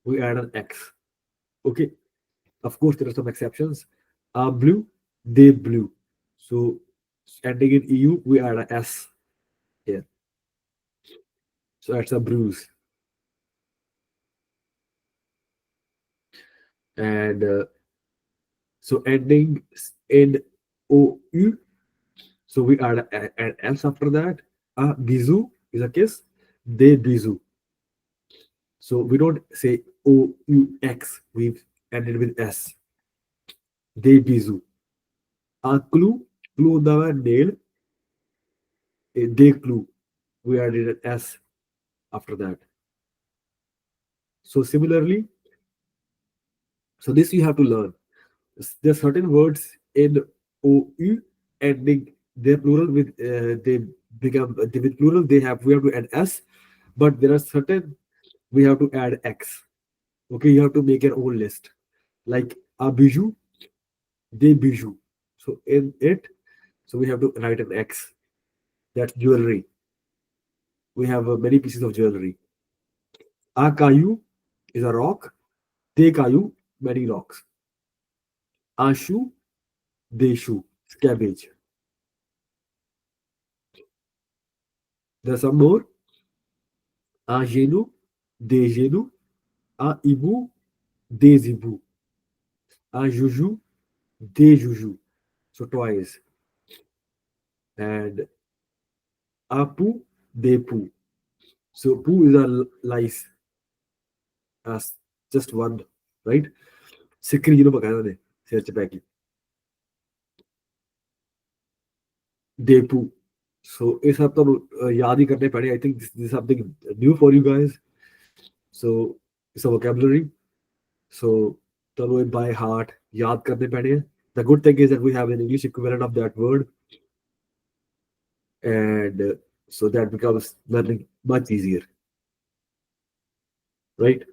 we add an x. Okay. Of course, there are some exceptions. A blue, they blue. So ending in EU, we add an S here. So that's a bruise. And so ending in OU, so we add an S after that. A bisou is a kiss. They bisou. So we don't say OUX, we've ended with S. They bisou. A clue the nail. They clue. We added an S after that. So similarly, so this you have to learn. There are certain words in OU ending their plural with they become with plural we have to add S, but there are certain we have to add X. Okay, you have to make your own list. Like a bijou, they bijou. So in it, so we have to write an X. That's jewelry. We have many pieces of jewelry. A caillou is a rock. They caillou, many rocks. A shoe, they shoe, cabbage. There's some more. A genou, des genoux. A hibou, des hibou. A joujou, des joujou. so twice. And apu, depu. So pu is a lice, as just one, right? Sikri ਜਿਹਨੂੰ ਪਕਾਇਆ ਉਹਨੇ ਸਿਰ ਚ ਪੈ ਗਈ depu. So ਇਹ ਸਭ ਤੁਹਾਨੂੰ ਯਾਦ ਹੀ ਕਰਨੇ ਪੈਣੇ. I think this is something new for you guys. So it's a vocabulary. So ਤੁਹਾਨੂੰ ਇਹ by heart ਯਾਦ ਕਰਨੇ ਪੈਣੇ ਆ. The good thing is that we have an English equivalent of that word, and so that becomes learning much easier, right?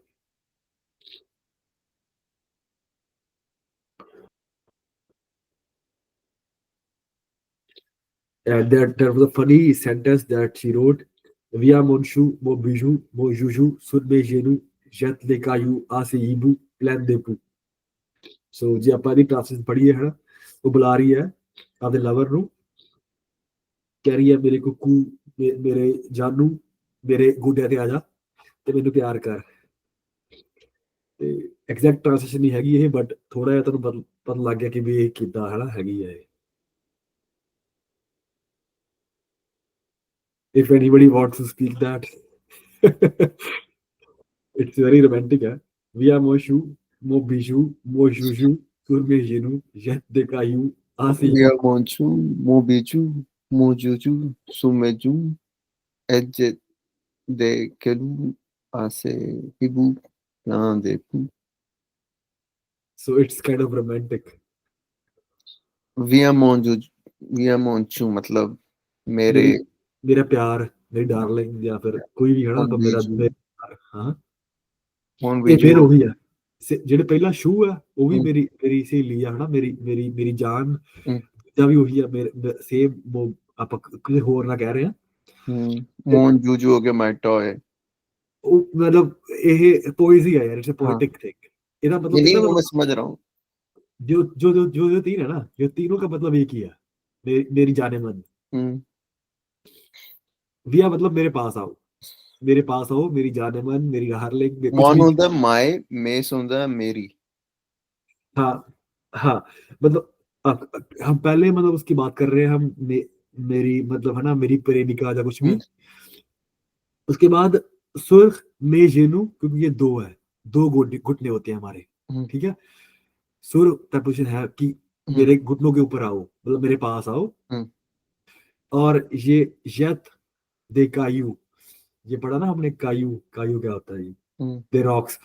And there was a funny sentence that she wrote: Via Monshu, Mo Biju, Mo Juju, Sunme Jenu, Jet Le Kayu, Ase Ibu, Plan Depu. So ਜੇ ਆਪਾਂ ਦੀ translation ਪੜ੍ਹੀਏ ਹੈ ਨਾ, ਉਹ ਬੁਲਾ ਰਹੀ ਹੈ ਆਪਦੇ lover ਨੂੰ, ਕਹਿ ਰਹੀ ਹੈ ਮੇਰੇ ਕੁੱਕੂ, ਮੇਰੇ ਜਾਨੂ, ਮੇਰੇ ਗੁੱਡਿਆਂ ਤੇ ਆ ਜਾ ਤੇ ਮੈਨੂੰ ਪਿਆਰ ਕਰ. ਤੇ ਐਗਜ਼ੈਕਟ ਟ੍ਰਾਂਸਲੇਸ਼ਨ ਨਹੀਂ ਹੈਗੀ ਇਹ, ਬਟ ਥੋੜਾ ਜਿਹਾ ਤੁਹਾਨੂੰ ਪਤਾ ਲੱਗ ਗਿਆ ਕਿ ਵੀ ਇਹ ਕਿੱਦਾਂ ਹੈ ਨਾ ਹੈਗੀ ਹੈ. If anybody wants to speak that, it's very romantic. Via Moshu, Mo Biju, Mo Juju, Surme Jenu, Jet de Caillou, Asi.
Via Monchu, Mo Biju, Mo Juju, Sumeju, Edjet de Kelu, Ase Hibu, Plan Depu.
So it's kind of romantic.
Via Monchu मतलब मेरे
मेरा प्यार, मेरी darling, या फिर कोई भी है ना, तो मेरा हाँ
ਹੁਣ
ਇਹ
ਵੀ
ਫਿਰ ਉਹੀ ਆ. ਜਿਹੜੇ ਪਹਿਲਾਂ ਸ਼ੂ ਆ ਉਹ ਵੀ
ਹਮ।
ਮੇਰੀ ਸਹੇਲੀ ਆ ਹਨਾ, ਮੇਰੀ ਜਾਨ
ਹਮ।
ਜਾਂ ਵੀ ਉਹੀ ਆ ਮੇਰੇ ਸੇਮ. ਆਪਾਂ ਕਿਸੇ ਹੋਰ ਨਾਲ ਕਹਿ ਰਹੇ ਆ.
ਮੋਨ ਜੂਜੂ ਹੋ ਗਿਆ ਮਾਈ ਟॉय.
ਉਹ ਮਤਲਬ ਇਹ ਪੋਇਜ਼ੀ ਆ ਯਾਰ, ਇਟਸ ਅ ਪੋਇਟਿਕ थिंग. ਇਹਦਾ मतलब
नहीं वो मैं समझ रहा हूँ.
जो तीन है ना, जो तीनों का मतलब एक ही है. मेरी जाने मन. विया मतलब मेरे पास आओ, मेरे पास आओ, मेरी जाने मन, मेरी हार्लिंग.
मॉन होता है माय, मेस होता है मेरी.
हाँ हाँ, मतलब हम पहले मतलब उसकी बात कर रहे हैं हम, मेरी मतलब है ना, मेरी प्रेमिका या कुछ भी. उसके बाद सुर्ख में जेनू, क्योंकि ये दो है, दो घुटने होते हैं हमारे, ठीक है. सुर प्रपोजिशन है कि मेरे घुटनों के ऊपर आओ, मतलब मेरे पास आओ. और ये यत दे कायू, ये पढ़ा ना हमने, कायू. कायू क्या होता है? They rocks.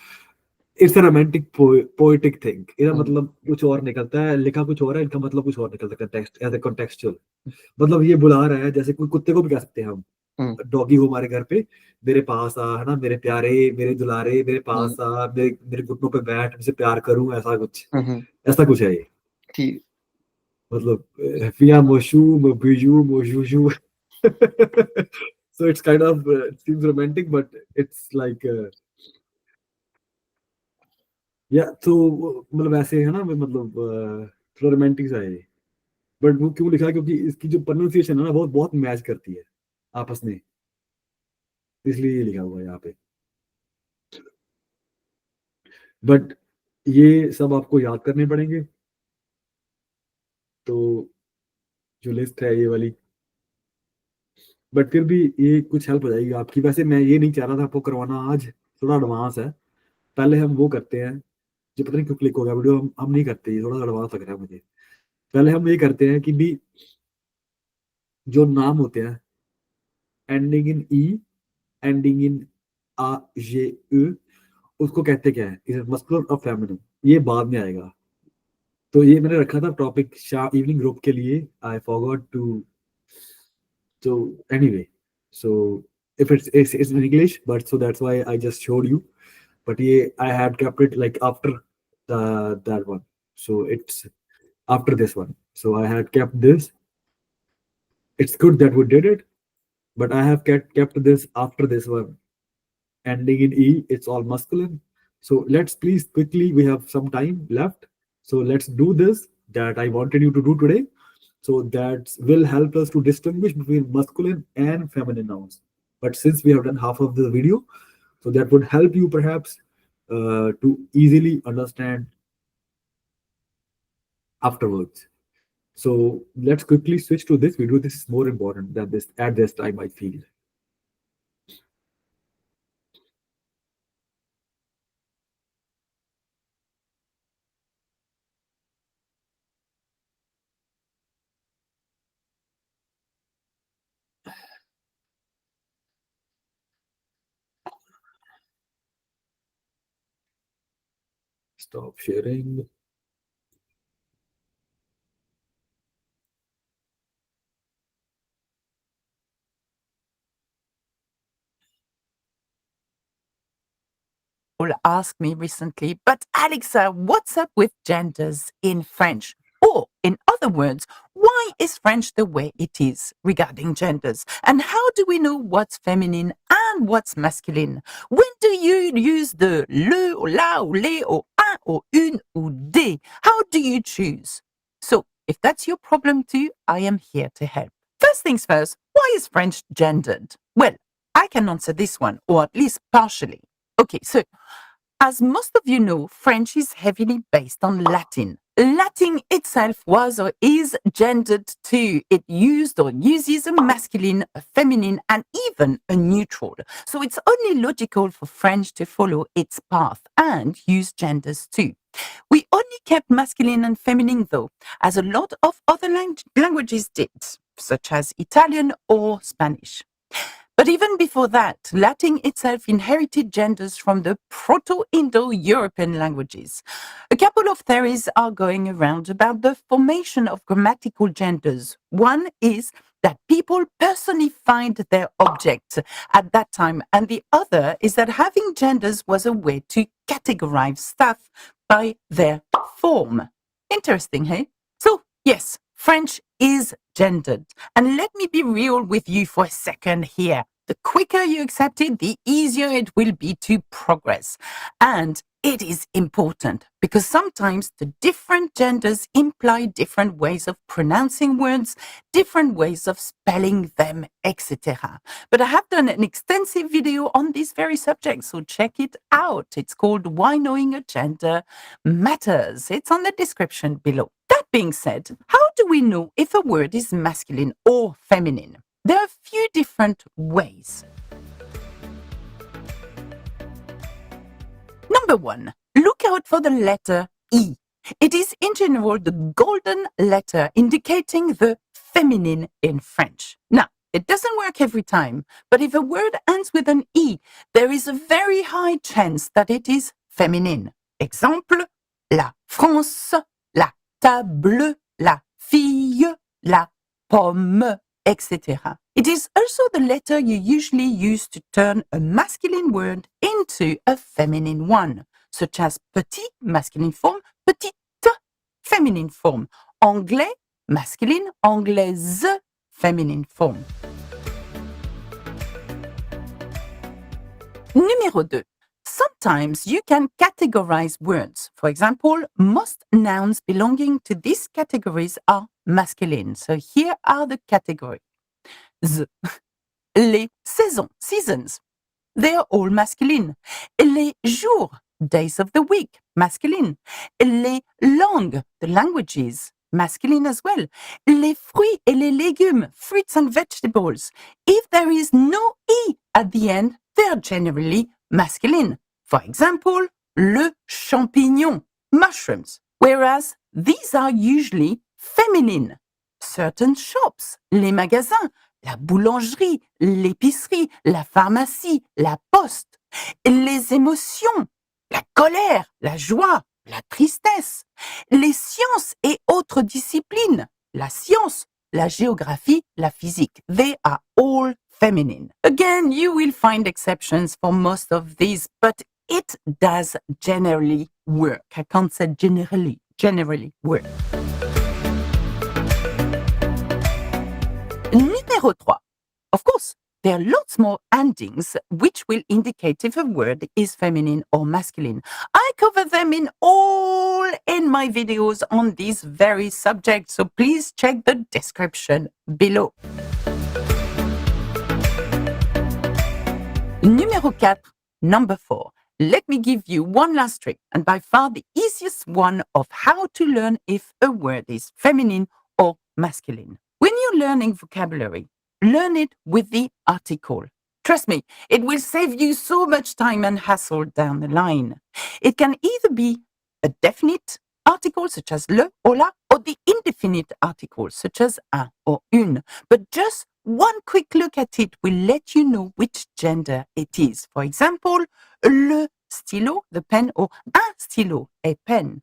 It's a romantic poetic thing. इसका मतलब कुछ और निकलता है, लिखा कुछ और है, इनका मतलब कुछ और निकलता है. कंटेक्स्ट एज ए कॉन्टेक्चुअल मतलब ये बुला रहा है, जैसे कोई कुत्ते को भी कह सकते हैं हम. डॉगी हो हमारे घर पे, मेरे पास आ, है ना, मेरे प्यारे, मेरे दुलारे, मेरे पास आ, मेरे घुटनों पे बैठ, मुझसे प्यार करूं, ऐसा कुछ है ये.
ठीक.
मतलब फिया मोशू मोबीजू मोजूजू. So it's kind of it seems romantic, but it's like yeah. So मतलब ऐसे है ना, मतलब थोड़ा रोमांटिक सा है. बट वो क्यों लिखा है? क्योंकि इसकी जो प्रोनाउंसिएशन है ना, बहुत बहुत मैच करती है आपस में, इसलिए ये लिखा हुआ है यहाँ पे. बट ये सब आपको याद करने पड़ेंगे. तो जो लिस्ट है ये वाली, बट फिर भी ये कुछ हेल्प हो जाएगी आपकी. वैसे मैं ये नहीं चाह रहा था आपको करवाना आज, थोड़ा एडवांस है. पहले हम वो करते हैं, जो पता नहीं क्यों क्लिक हो गया वीडियो, हम नहीं करते, ये थोड़ा एडवांस लग रहा है मुझे. पहले हम ये करते हैं कि भी जो नाम होते हैं ending in E, ending in आ, जे, उसको कहते क्या है? इज मस्कुलर और फेमिनिन? ये बाद में आएगा. तो ये मैंने रखा था टॉपिक इवनिंग ग्रुप के लिए. I forgot to. So anyway, so if it's in English, but so that's why I just showed you. But yeah, I had kept it like after that one. So it's after this one. So I had kept this. It's good that we did it, but I have kept this after this one. Ending in E, it's all masculine. So let's please quickly, we have some time left. So let's do this that I wanted you to do today. So that will help us to distinguish between masculine and feminine nouns. But since we have done half of the video, so that would help you perhaps to easily understand afterwards. So let's quickly switch to this video. This is more important than this at this time, I feel. Stop sharing.
Asked me recently, but Alexa, what's up with genders in French? Or, in other words, why is French the way it is regarding genders? And how do we know what's feminine and what's masculine? When do you use the le, or la, or les, or un, or une, or des? How do you choose? So, if that's your problem too, I am here to help. First things first, why is French gendered? Well, I can answer this one, or at least partially. Okay, so as most of you know, French is heavily based on Latin. Latin itself was or is gendered too. It used or uses a masculine, a feminine, and even a neutral. So it's only logical for French to follow its path and use genders too. We only kept masculine and feminine though, as a lot of other languages did, such as Italian or Spanish. But even before that, Latin itself inherited genders from the Proto-Indo-European languages. A couple of theories are going around about the formation of grammatical genders. One is that people personified their objects at that time, and the other is that having genders was a way to categorize stuff by their form. Interesting, hey? So, yes, French is gendered. And let me be real with you for a second here. The quicker you accept it, the easier it will be to progress. And it is important because sometimes the different genders imply different ways of pronouncing words, different ways of spelling them, etc. But I have done an extensive video on this very subject, so check it out. It's called Why Knowing a Gender Matters. It's on the description below. That being said, how do we know if a word is masculine or feminine? There are a few different ways. Number one, look out for the letter E. It is in general the golden letter indicating the feminine in French. Now, it doesn't work every time, but if a word ends with an E, there is a very high chance that it is feminine. Exemple, la France, la table, la fille, la pomme, etc. It is also the letter you usually use to turn a masculine word into a feminine one, such as petit, masculine form, petite, feminine form. Anglais, masculine, anglaise, feminine form. Numéro 2. Sometimes you can categorize words. For example, most nouns belonging to these categories are masculine. So here are the categories. Les saisons, seasons, they are all masculine. Les jours, days of the week, masculine. Les langues, the languages, masculine as well. Les fruits et les légumes, fruits and vegetables. If there is no E at the end, they are generally masculine. For example, le champignon, mushrooms, whereas these are usually feminine. Certain shops, les magasins, la boulangerie, l'épicerie, la pharmacie, la poste, les émotions, la colère, la joie, la tristesse, les sciences et autres disciplines, la science, la géographie, la physique. They are all feminine. Again, you will find exceptions for most of these, but it does generally work. I can't say generally work. Numéro 3. Of course, there are lots more endings which will indicate if a word is feminine or masculine. I cover them in my videos on this very subject, so please check the description below. Numéro 4, number 4. Let me give you one last trick, and by far the easiest one of how to learn if a word is feminine or masculine. When you're learning vocabulary, learn it with the article. Trust me, it will save you so much time and hassle down the line. It can either be a definite article such as le or la, or the indefinite articles such as un or une. But just one quick look at it will let you know which gender it is. For example, le stylo, the pen, or un stylo, a pen.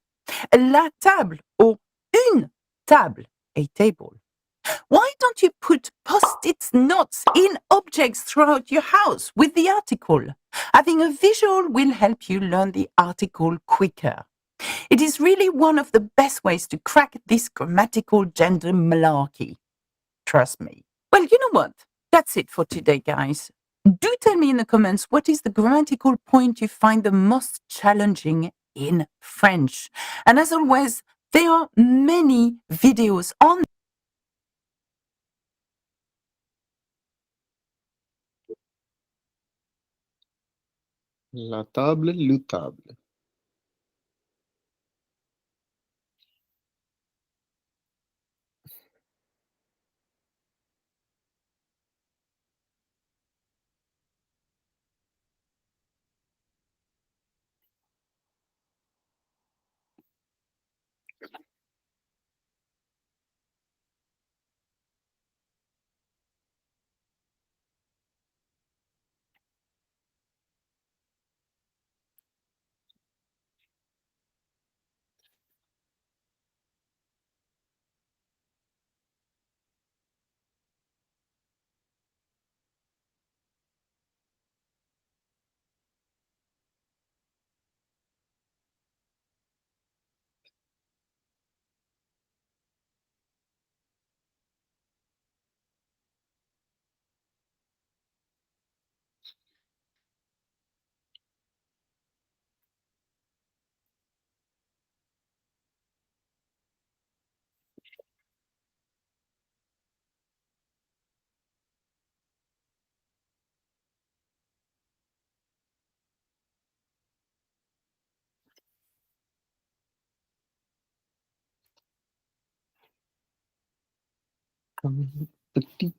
La table or une table, a table. Why don't you put post-it notes in objects throughout your house with the article? Having a visual will help you learn the article quicker. It is really one of the best ways to crack this grammatical gender malarkey. Trust me. Well, you know what? That's it for today, guys. Do tell me in the comments what is the grammatical point you find the most challenging in French. And as always, there are many videos on
La table, le table. Petit.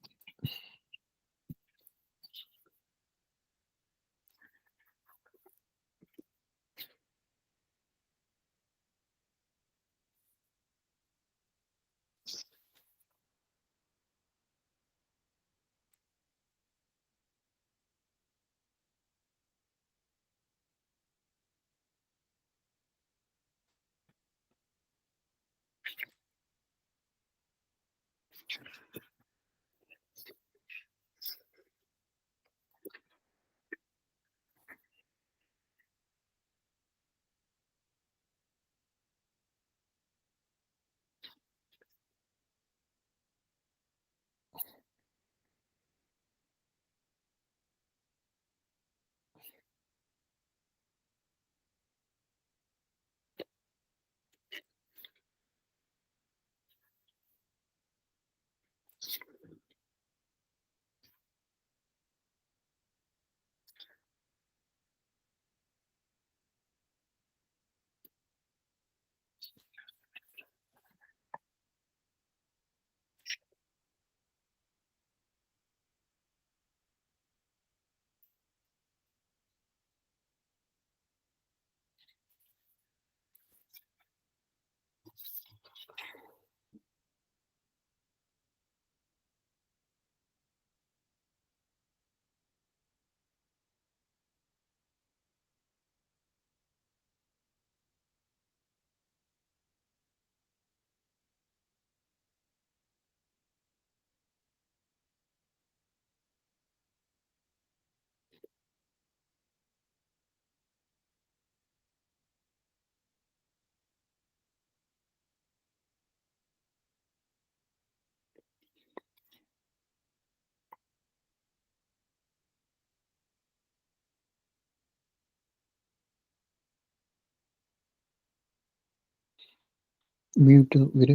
Mute ਵੀਰੇ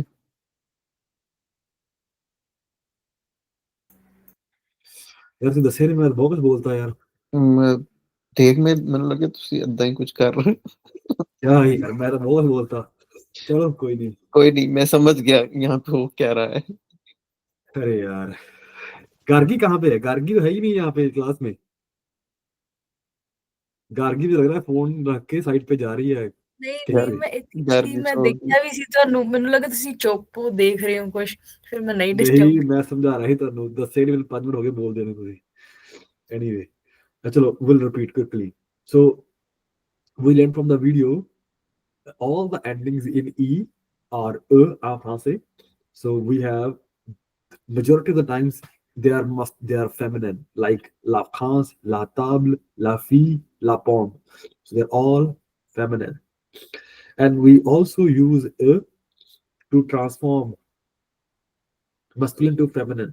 ਯਾਰ ਤੂੰ ਦੱਸਿਆ ਨਹੀਂ, ਮੈਂ ਬਹੁਤ ਕੁਝ ਬੋਲਤਾ ਯਾਰ।
ਦੇਖ ਮੈਨੂੰ ਲੱਗਿਆ ਤੁਸੀਂ ਏਦਾਂ ਹੀ ਕੁਝ ਕਰ ਰਹੇ
ਯਾਰ ਮੈਂ ਤਾਂ ਬਹੁਤ ਕੁਝ ਬੋਲਤਾ। चलो कोई नहीं।
कोई नहीं, मैं समझ गया यहाँ पे वो क्या रहा है।
अरे यार, गार्गी कहाँ पे है? गार्गी तो है ही नहीं यहाँ पे क्लास में। गार्गी भी लग रहा है फोन रख के साइड पे जा रही है।
ਨਹੀਂ
ठीक
ਨਹੀਂ
है।
ਮੈਂ ਇੱਥੇ
घर
ਸੀ
भी
ਮੈਂ
छोड़ दी।
ਦੇਖਿਆ ਵੀ ਸੀ ਤੁਹਾਨੂੰ ਮੈਨੂੰ ਲੱਗਾ ਤੁਸੀਂ ਚੁੱਪ ਹੋ ਦੇਖ ਰਹੇ ਹੋ ਕੁਝ ਫਿਰ ਮੈਂ ਨਹੀਂ
नहीं
ਡਿਸਟਰਬ
मैं समझा रहा ही ਤੁਹਾਨੂੰ, ਦੱਸੇ ਨਹੀਂ, ਮੈਨੂੰ 5 ਮਿੰਟ ਹੋ ਗਏ ਬੋਲਦੇ ਨੇ ਤੁਸੀਂ। Anyway, चलो we'll repeat quickly. So we learned from the video all the endings in e are are français. So we have majority of the times they are feminine, like la France, la table, la fille, la pomme. So they're all feminine. And we also use to transform masculine to feminine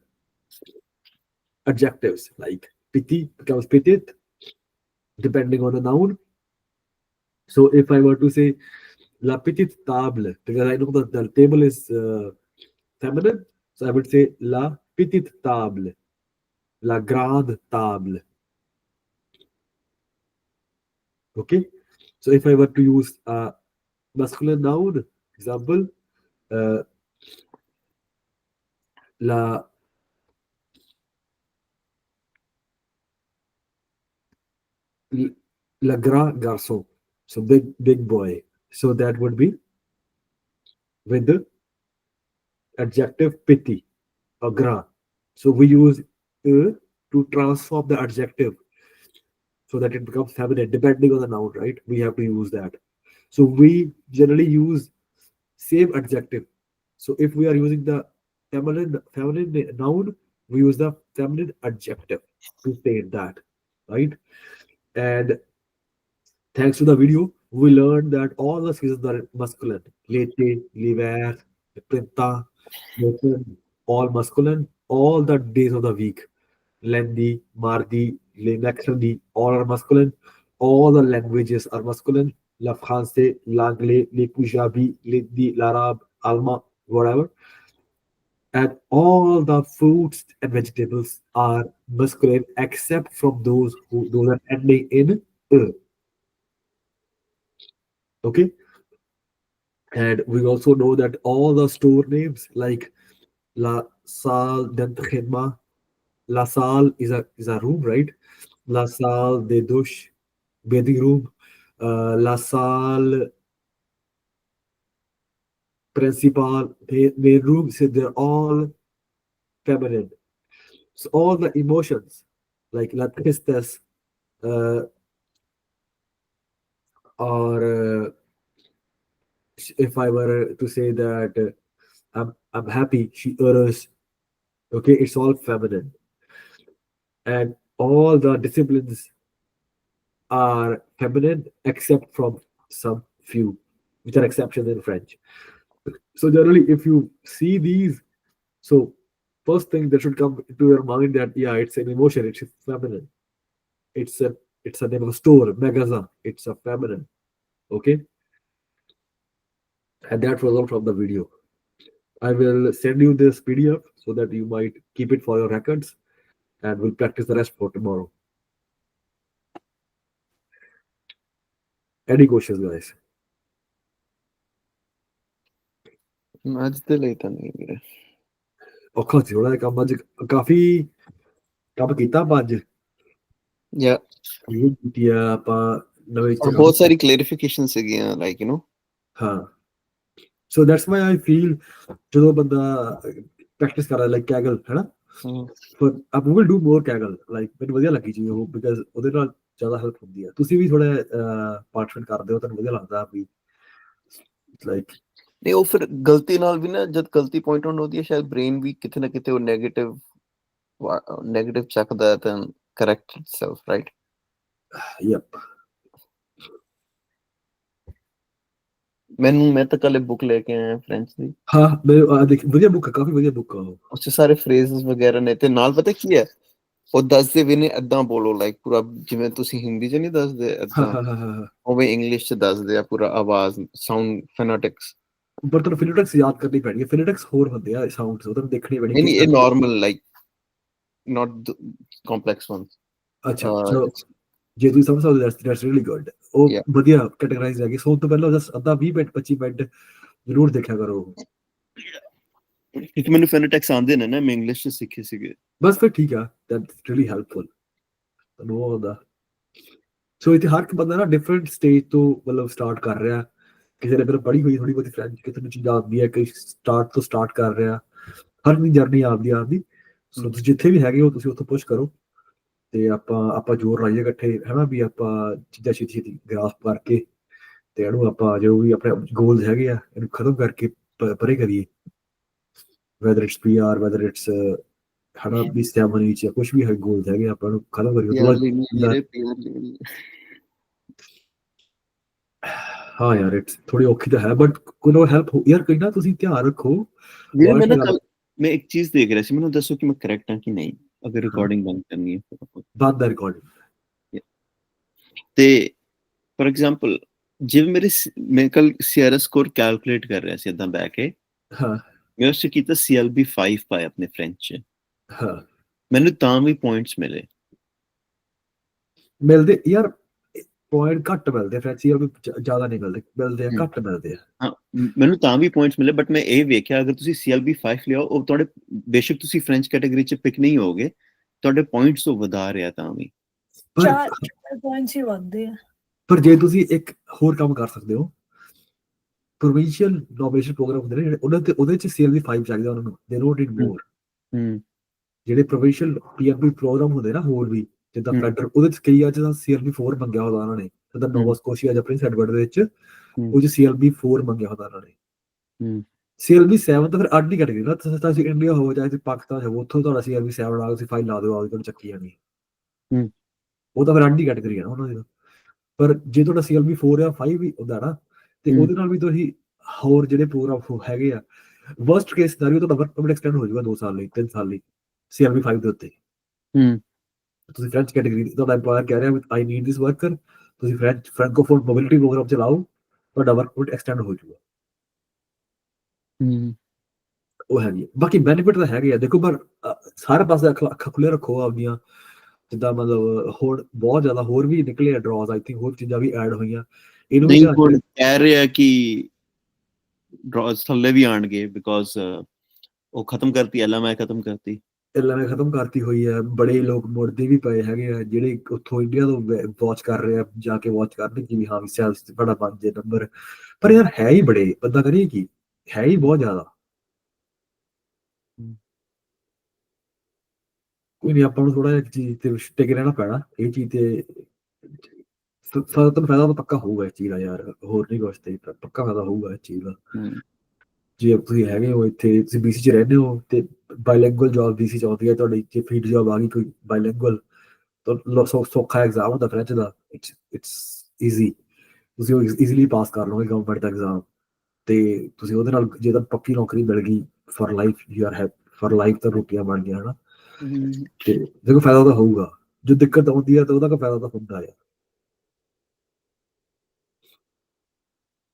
adjectives, like petit becomes petite depending on the noun. So if I were to say la petite table, because I know that the table is feminine, so I would say la petite table, la grande table. Okay. So if I were to use a masculine noun, example, uh, la le grand garçon, so big boy. So that would be with the adjective petit or grand. So we use to transform the adjective so that it becomes feminine depending on the noun, right? We have to use that. So we generally use same adjective. So if we are using the feminine noun, we use the feminine adjective to state that, right? And thanks to the video, we learned that all the seasons are masculine. L'été, l'hiver, le printemps, l'automne, all masculine. All the days of the week, lundi, mardi, le mercredi, all are masculine. All the languages are masculine. Le français, l'anglais, le punjabi, l'hindi, l'arabe, allemand, whatever. And all the fruits and vegetables are masculine except from those are ending in e. Okay. And we also know that all the store names like La Salle d'Entraînement, La Salle is a room, right? La Salle de douche, bathing room, La Salle Principal, main room. So they're all feminine. So all the emotions like La Tristesse, uh, or if I were to say that I'm happy, she heureuse. Okay, it's all feminine. And all the disciplines are feminine except from some few, which are exceptions in French. So generally, if you see these, so first thing that should come to your mind that yeah, it's an emotion, it's feminine. It's a name of a store, magasin. It's a feminine. Okay, and that was all from the video. I will send you this PDF so that you might keep it for your records, and we'll practice the rest for tomorrow. Any questions, guys?
ਅੱਜ ਦੇ ਲਈ ਤਾਂ ਨਹੀਂ ਵੀਰੇ।
ਔਖਾ ਸੀ ਥੋੜਾ ਜਿਹਾ ਕੰਮ ਅੱਜ, ਕਾਫੀ ਕੰਮ ਕੀਤਾ ਆਪਾਂ ਅੱਜ।
ਜਾਂ
ਇਹ ਕੀਤੀ ਆ ਆਪਾਂ ਨਵੇਂ
ਔਰ ਬਹੁਤ ਸਾਰੀ ਕਲੈਰੀਫਿਕੇਸ਼ਨ ਸੀਗੀਆਂ ਲਾਈਕ ਯੂ نو।
ਹਾਂ, so that's why I feel ਜਦੋਂ ਬੰਦਾ ਪ੍ਰੈਕਟਿਸ ਕਰਦਾ ਲਾਈਕ ਕੈਗਲ ਹੈ ਨਾ, ਪਰ ਆਪ ਵਿਲ ਡੂ ਮੋਰ ਕੈਗਲ, ਲਾਈਕ ਮੈਨੂੰ ਵਧੀਆ ਲੱਗੀ ਚੀਜ਼ ਉਹ, ਬਿਕਾਜ਼ ਉਹਦੇ ਨਾਲ ਜ਼ਿਆਦਾ ਹੈਲਪ ਹੁੰਦੀ ਆ। ਤੁਸੀਂ ਵੀ ਥੋੜਾ ਪਾਰਟਿਸਪੇਟ ਕਰਦੇ ਹੋ, ਤੁਹਾਨੂੰ ਵਧੀਆ ਲੱਗਦਾ ਵੀ ਲਾਈਕ
ਨਹੀਂ ਉਹ ਫਿਰ ਗਲਤੀ ਨਾਲ ਵੀ ਨਾ, ਜਦ ਗਲਤੀ ਪੁਆਇੰਟ ਆਊਟ ਹੁੰਦੀ ਹੈ ਸ਼ਾਇਦ ਬ੍ਰੇਨ ਵੀ ਕਿਤੇ ਨਾ ਕਿਤੇ ਉਹ ਨੈਗੇਟਿਵ ਚੱਕਦਾ ਤਾਂ ਕਰੈਕਟ ਇਟਸੈਲਫ, ਰਾਈਟ?
ਯੈਪ।
ਮੈਂ ਤਾਂ ਕੱਲ ਬੁੱਕ ਲੈ ਕੇ ਆਇਆ ਫ੍ਰੈਂਚ ਦੀ।
ਹਾਂ ਮੈਂ ਦੇਖ, ਵਧੀਆ ਬੁੱਕ ਆ, ਕਾਫੀ ਵਧੀਆ ਬੁੱਕ ਆ ਉਹ।
ਉਸ 'ਚ ਸਾਰੇ ਫਰੇਜ਼ਸ ਵਗੈਰਾ ਨੇ, ਤੇ ਨਾਲ ਪਤਾ ਕੀ ਹੈ ਉਹ ਦੱਸਦੇ ਵੀ ਨੇ ਏਦਾਂ ਬੋਲੋ, ਲਾਈਕ ਪੂਰਾ ਜਿਵੇਂ ਤੁਸੀਂ ਹਿੰਦੀ 'ਚ ਨਹੀਂ ਦੱਸਦੇ ਏਦਾਂ, ਉਵੇਂ ਇੰਗਲਿਸ਼ 'ਚ ਦੱਸਦੇ ਆ ਪੂਰਾ ਆਵਾਜ਼, ਸਾਊਂਡ, ਫੋਨੈਟਿਕਸ।
ਪਰ ਤੁਹਾਨੂੰ ਫਿਨੋਟਿਕਸ ਯਾਦ ਕਰਨੀ ਪੈਣੀ ਹੈ, ਫਿਨੋਟਿਕਸ ਹੋਰ ਹੁੰਦੇ ਆ ਸਾਊਂਡਸ, ਉਹ ਤੁਹਾਨੂੰ ਦੇਖਣੀ ਪੈਣੀ।
ਨਹੀਂ ਇਹ normal like note complex ones.
ਅੱਛਾ ਚਲੋ, ਜੇ ਤੁਸੀਂ ਸਮਝ ਸਕਦੇ ਦੈਟਸ ਰੀਅਲੀ ਗੁੱਡ। ਉਹ ਵਧੀਆ ਕੈਟਾਗਰਾਈਜ਼ ਹੈਗੀ। ਸੋ ਤੋਂ ਪਹਿਲਾਂ ਜਸ ਅੱਧਾ 20 ਮਿੰਟ 25 ਮਿੰਟ ਜ਼ਰੂਰ ਦੇਖਿਆ ਕਰੋ।
ਕਿਉਂਕਿ ਮੈਨੂੰ ਫੈਨੋਟੈਕਸ ਆਉਂਦੇ ਨੇ ਨਾ, ਮੈਂ ਇੰਗਲਿਸ਼ 'ਚ ਸਿੱਖੇ ਸੀਗੇ।
ਬਸ ਫਿਰ ਠੀਕ ਆ, ਦੈਟਸ ਰੀਲੀ ਹੈਲਪਫੁਲ ਤੁਹਾਨੂੰ ਉਹ ਹੁੰਦਾ। ਸੋ ਇੱਥੇ ਹਰ ਇੱਕ ਬੰਦਾ ਨਾ ਡਿਫਰੈਂਟ ਸਟੇਜ ਤੋਂ ਮਤਲਬ ਸਟਾਰਟ ਕਰ ਰਿਹਾ। ਕਿਸੇ ਨੇ ਫਿਰ ਪੜ੍ਹੀ ਹੋਈ ਥੋੜੀ ਬਹੁਤੀ ਫਰੈਂਚ, ਕਿਸੇ ਨੂੰ ਚੀਜ਼ ਆਉਂਦੀ ਹੈ, ਕਈ ਸਟਾਰਟ ਤੋਂ ਸਟਾਰਟ ਕਰ ਰਿਹਾ। ਹਰ ਦੀ ਜਰਨੀ ਆਪਦੀ। ਸੋ ਤੁਸੀਂ ਜਿੱਥੇ ਵੀ ਹੈਗੇ ਹੋ ਤੁਸੀਂ ਉੱਥੋਂ ਪੁਸ਼ ਕਰੋ ਤੇ ਆਪਾਂ ਜ਼ੋਰ ਲਾਈਏ ਇਕੱਠੇ, ਹਨਾ ਵੀ ਆਪਾਂ ਚੀਜ਼ਾਂ ਛੇਤੀ ਗ੍ਰਾਸਪ ਕਰਕੇ ਤੇ ਇਹਨੂੰ ਆਪਾਂ ਜੋ ਵੀ ਆਪਣੇ ਗੋਲਸ ਹੈਗੇ ਆ ਇਹਨੂੰ ਖਤਮ ਕਰਕੇ ਪਰੇ ਕਰੀਏ। Weather it's PR, weather it's ਹਨਾ ਵੀ ਸੈਮਨੀ ਚ ਕੁਛ ਵੀ ਹੈ ਗੋਲਸ ਹੈਗੇ ਆਪਾਂ ਨੂੰ ਖਤਮ ਕਰੀਏ। ਹਾਂ ਯਾਰ ਇਟਸ ਥੋੜੀ ਔਖੀ ਤਾਂ ਹੈ ਬਟ ਕੋਈ ਹੈਲਪ ਯਾਰ ਕਈ ਨਾ ਤੁਸੀਂ ਧਿਆਨ ਰੱਖੋ।
ਵੀਰੇ ਮੈਂ ਨਾ ਕੱਲ ਮੈਂ ਇੱਕ ਚੀਜ਼ ਦੇਖ ਰਿਹਾ ਸੀ, ਮੈਨੂੰ ਦੱਸੋ ਕਿ ਮੈਂ ਕਰੈਕਟ ਹਾਂ ਕਿ ਨਹੀਂ, ਅਗਰ ਰਿਕਾਰਡਿੰਗ ਬੰਦ ਕਰਨੀ ਹੈ
ਬੰਦ ਦਾ ਰਿਕਾਰਡਿੰਗ।
ਤੇ ਫੋਰ ਐਗਜ਼ਾਮਪਲ ਜਿਵੇਂ ਮੈਂ ਕੱਲ CRS ਸਕੋਰ ਕੈਲਕੂਲੇਟ ਕਰ ਰਿਹਾ ਸੀ ਏਦਾਂ ਬਹਿ ਕੇ,
ਹਾਂ
ਮੈਂ ਉਸ 'ਚ ਕੀਤਾ CLB 5 ਪਾਇਆ ਆਪਣੇ ਫ੍ਰੈਂਚ 'ਚ,
ਹਾਂ
ਮੈਨੂੰ ਤਾਂ ਵੀ ਪੁਆਇੰਟਸ ਮਿਲੇ
ਯਾਰ। ਪੁਆਇੰਟ ਘੱਟ ਮਿਲਦੇ ਫ੍ਰੈਂਚ ਵੀ ਜ਼ਿਆਦਾ ਨਹੀਂ ਮਿਲਦੇ ਆ, ਘੱਟ ਮਿਲਦੇ ਆ।
ਹਾਂ ਮੈਨੂੰ ਤਾਂ ਵੀ ਪੁਆਇੰਟਸ ਮਿਲੇ, ਬਟ ਮੈਂ ਇਹ ਵੇਖਿਆ ਅਗਰ ਤੁਸੀਂ CLB 5 ਲਿਆਓ, ਉਹ ਤੁਹਾਡੇ ਬੇਸ਼ੱਕ ਤੁਸੀਂ ਫ੍ਰੈਂਚ ਕੈਟਾਗਰੀ 'ਚ ਪਿਕ ਨਹੀਂ ਹੋਗੇ, ਤੁਹਾਡੇ ਪੁਆਇੰਟਸ ਉਹ ਵਧਾ ਰਿਹਾ ਤਾਂ ਵੀ।
4 ਪੁਆਇੰਟਸ ਹੀ ਵੱਧਦੇ ਆ।
ਪਰ ਜੇ ਤੁਸੀਂ ਇੱਕ ਹੋਰ ਕੰਮ ਕਰ ਸਕਦੇ ਹੋ, ਪ੍ਰੋਵਿੰਸ਼ੀਅਲ ਨੋਮੀਨੇਸ਼ਨ ਪ੍ਰੋਗਰਾਮ ਹੁੰਦੇ ਨੇ ਉਹਦੇ 'ਚ CLB 5 ਚਾਹੀਦਾ ਉਹਨਾਂ ਨੂੰ, ਦੇ ਨੋਟ ਇਨ ਮੋਰ। ਜਿਹੜੇ ਪ੍ਰੋਵਿੰਸ਼ੀਅਲ PMP ਪ੍ਰੋਗਰਾਮ ਹੁੰਦੇ ਨਾ ਹੋਰ ਵੀ ਜਿੱਦਾਂ ਫੈਡਰਲ, ਉਹਦੇ 'ਚ ਕਈ ਅੱਜ CLB 4 ਮੰਗਿਆ ਹੁੰਦਾ ਉਹਨਾਂ ਨੇ, ਜਿੱਦਾਂ ਨੋਵਾ ਸਕੋਸ਼ੀਆ ਜਾਂ ਪ੍ਰਿੰਸ ਐਡਵਰਡ ਦੇ ਵਿੱਚ ਉਹ 'ਚ CLB 4 ਮੰਗਿਆ ਹੁੰਦਾ ਉਹਨਾਂ ਨੇ। CLB 7 ਤਾਂ ਫਿਰ ਅੱਡ ਨਹੀਂ ਕੈਟੇਗਰੀ ਨਾ, ਤੁਸੀਂ ਇੰਡੀਆ ਹੋ ਚਾਹੇ ਪਾਕਿਸਤਾਨ ਹੋ, ਉੱਥੋਂ ਤੁਹਾਡਾ CLB 7 ਆ, ਤੁਸੀਂ ਫਾਈਲ ਲਾ ਦਿਓ ਆਪਦੀ, ਚੱਕੀ ਜਾਣੀ। ਉਹ ਤਾਂ ਫਿਰ ਅੱਡ ਹੀ ਕੈਟੇਗਰੀ ਆ ਨਾ ਉਹਨਾਂ ਦੀ। ਪਰ ਜੇ ਤੁਹਾਡਾ CLB 4 ਜਾਂ 5 ਵੀ ਹੁੰਦਾ ਨਾ, ਤੇ ਉਹਦੇ ਨਾਲ ਵੀ ਤੁਸੀਂ ਹੋਰ ਜਿਹੜੇ ਪ੍ਰੋਗਰਾਮ ਹੈਗੇ ਆ, ਵਰਸਟ ਕੇਸ ਸਿਨੈਰੀਓ ਤੁਹਾਡਾ ਵਰਕ ਪਰਮਿਟ ਐਕਸਟੈਂਡ ਹੋ ਜਾਊਗਾ 2 ਸਾਲ ਲਈ, 3 ਸਾਲ ਲਈ CLB 5 ਦੇ ਉੱਤੇ। ਤੁਸੀਂ ਫ੍ਰੈਂਚ ਕੈਟੇਗਰੀ, ਤੁਹਾਡਾ ਐਮਪਲੋਇਰ ਕਹਿ ਰਿਹਾ ਆਈ ਨੀਡ ਦਿਸ ਵਰਕਰ, ਤੁਸੀਂ ਫ੍ਰੈਂਕੋਫੋਨ ਮੋਬਿਲਿਟੀ ਪ੍ਰੋਗਰਾਮ ਚਲਾਓ, ਤੁਹਾਡਾ ਵਰਕ ਪਰਮਿਟ ਐਕਸਟੈਂਡ ਹੋ ਜਾਊਗਾ। ਉਹ ਹੈਗੀ। ਬਾਕੀ ਬੈਨੀਫਿਟ ਤਾਂ ਹੈਗੇ ਆ ਦੇਖੋ, ਪਰ ਸਾਰੇ ਪਾਸੇ ਅੱਖਾਂ ਖੁੱਲੇ ਰੱਖੋ ਆਪਦੀਆਂ। ਜਿੱਦਾਂ ਮਤਲਬ ਹੁਣ ਬਹੁਤ ਜ਼ਿਆਦਾ ਹੋਰ ਵੀ ਨਿਕਲੇ ਆ ਡਰਾਜ਼, ਆਈ ਥਿੰਕ ਹੋਰ ਚੀਜ਼ਾਂ ਵੀ ਐਡ ਹੋਈਆਂ, ਇਹਨੂੰ ਵੀ
ਹੁਣ ਕਹਿ ਰਿਹਾ ਕਿ ਡਰਾਜ਼ ਥੱਲੇ ਵੀ ਆਣਗੇ, ਬਿਕੋਜ਼ ਉਹ ਖਤਮ ਕਰਤੀ, LMI ਖਤਮ ਕਰਤੀ,
LMI ਖਤਮ ਕਰਤੀ ਹੋਈ ਹੈ। ਬੜੇ ਲੋਕ ਮੁੜਦੇ ਵੀ ਪਏ ਹੈਗੇ ਆ ਜਿਹੜੇ ਉੱਥੋਂ ਇੰਡੀਆ ਤੋਂ ਵਾਚ ਕਰ ਰਹੇ ਆ, ਜਾ ਕੇ ਵਾਚ ਕਰਨ ਕਿ ਵੀ ਹਾਂ ਵੀ ਸੈਲਸ ਬੜਾ ਬਣ ਜੇ ਨੰਬਰ। ਪਰ ਯਾਰ ਹੈ ਹੀ ਬੜੇ, ਬੰਦਾ ਕਰੀਏ ਕੀ, ਹੈ ਹੀ ਬਹੁਤ ਜ਼ਿਆਦਾ। ਕੋਈ ਨਹੀਂ, ਆਪਾਂ ਨੂੰ ਥੋੜਾ ਜਿਹਾ ਚੀਜ਼ ਤੇ ਟਿਕ ਰਹਿਣਾ ਪੈਣਾ, ਇਹ ਚੀਜ਼ ਤੇ ਤੁਹਾਨੂੰ ਫਾਇਦਾ ਤਾਂ ਪੱਕਾ ਹੋਊਗਾ ਇਸ ਚੀਜ਼ ਦਾ ਯਾਰ, ਹੋਰ ਨਹੀਂ ਕੁਛ, ਤੇ ਪੱਕਾ ਫਾਇਦਾ ਹੋਊਗਾ ਇਸ ਚੀਜ਼ ਦਾ। ਜੇ ਤੁਸੀਂ ਹੈਗੇ ਹੋ ਇੱਥੇ, ਤੁਸੀਂ BC 'ਚ ਰਹਿੰਦੇ ਹੋ ਤੇ ਬਾਇਲੈਂਗੁਅਲ ਜੌਬ BC 'ਚ ਆਉਂਦੀ ਹੈ ਤੁਹਾਡੀ, ਜੇ ਫੀਲਡ ਜੌਬ ਆ ਗਈ ਕੋਈ ਬਾਇਲੈਂਗੁਅਲ, ਤਾਂ ਸੌਖਾ ਐਗਜ਼ਾਮ ਹੁੰਦਾ ਫ੍ਰੈਂਚ ਦਾ, ਇਟਸ ਈਜ਼ੀ, ਤੁਸੀਂ ਉਹ ਈਜ਼ੀਲੀ ਪਾਸ ਕਰ ਲਓਗੇ ਗਵਰਨਮੈਂਟ ਦਾ ਐਗਜ਼ਾਮ। ਤੇ ਤੁਸੀਂ ਉਹਦੇ ਨਾਲ ਜੇ ਤਾਂ ਪੱਕੀ ਨੌਕਰੀ ਮਿਲ ਗਈ for life, you are happy for life, ਤਾਂ ਰੋਟੀਆਂ ਬਣ ਗਈਆਂ ਹਨਾ। ਤੇ ਦੇਖੋ ਫਾਇਦਾ ਤਾਂ ਹੋਊਗਾ, ਜੋ ਦਿੱਕਤ ਆਉਂਦੀ ਹੈ ਤਾਂ ਉਹਦਾ ਕੋਈ ਫਾਇਦਾ ਤਾਂ ਹੁੰਦਾ ਯਾਰ।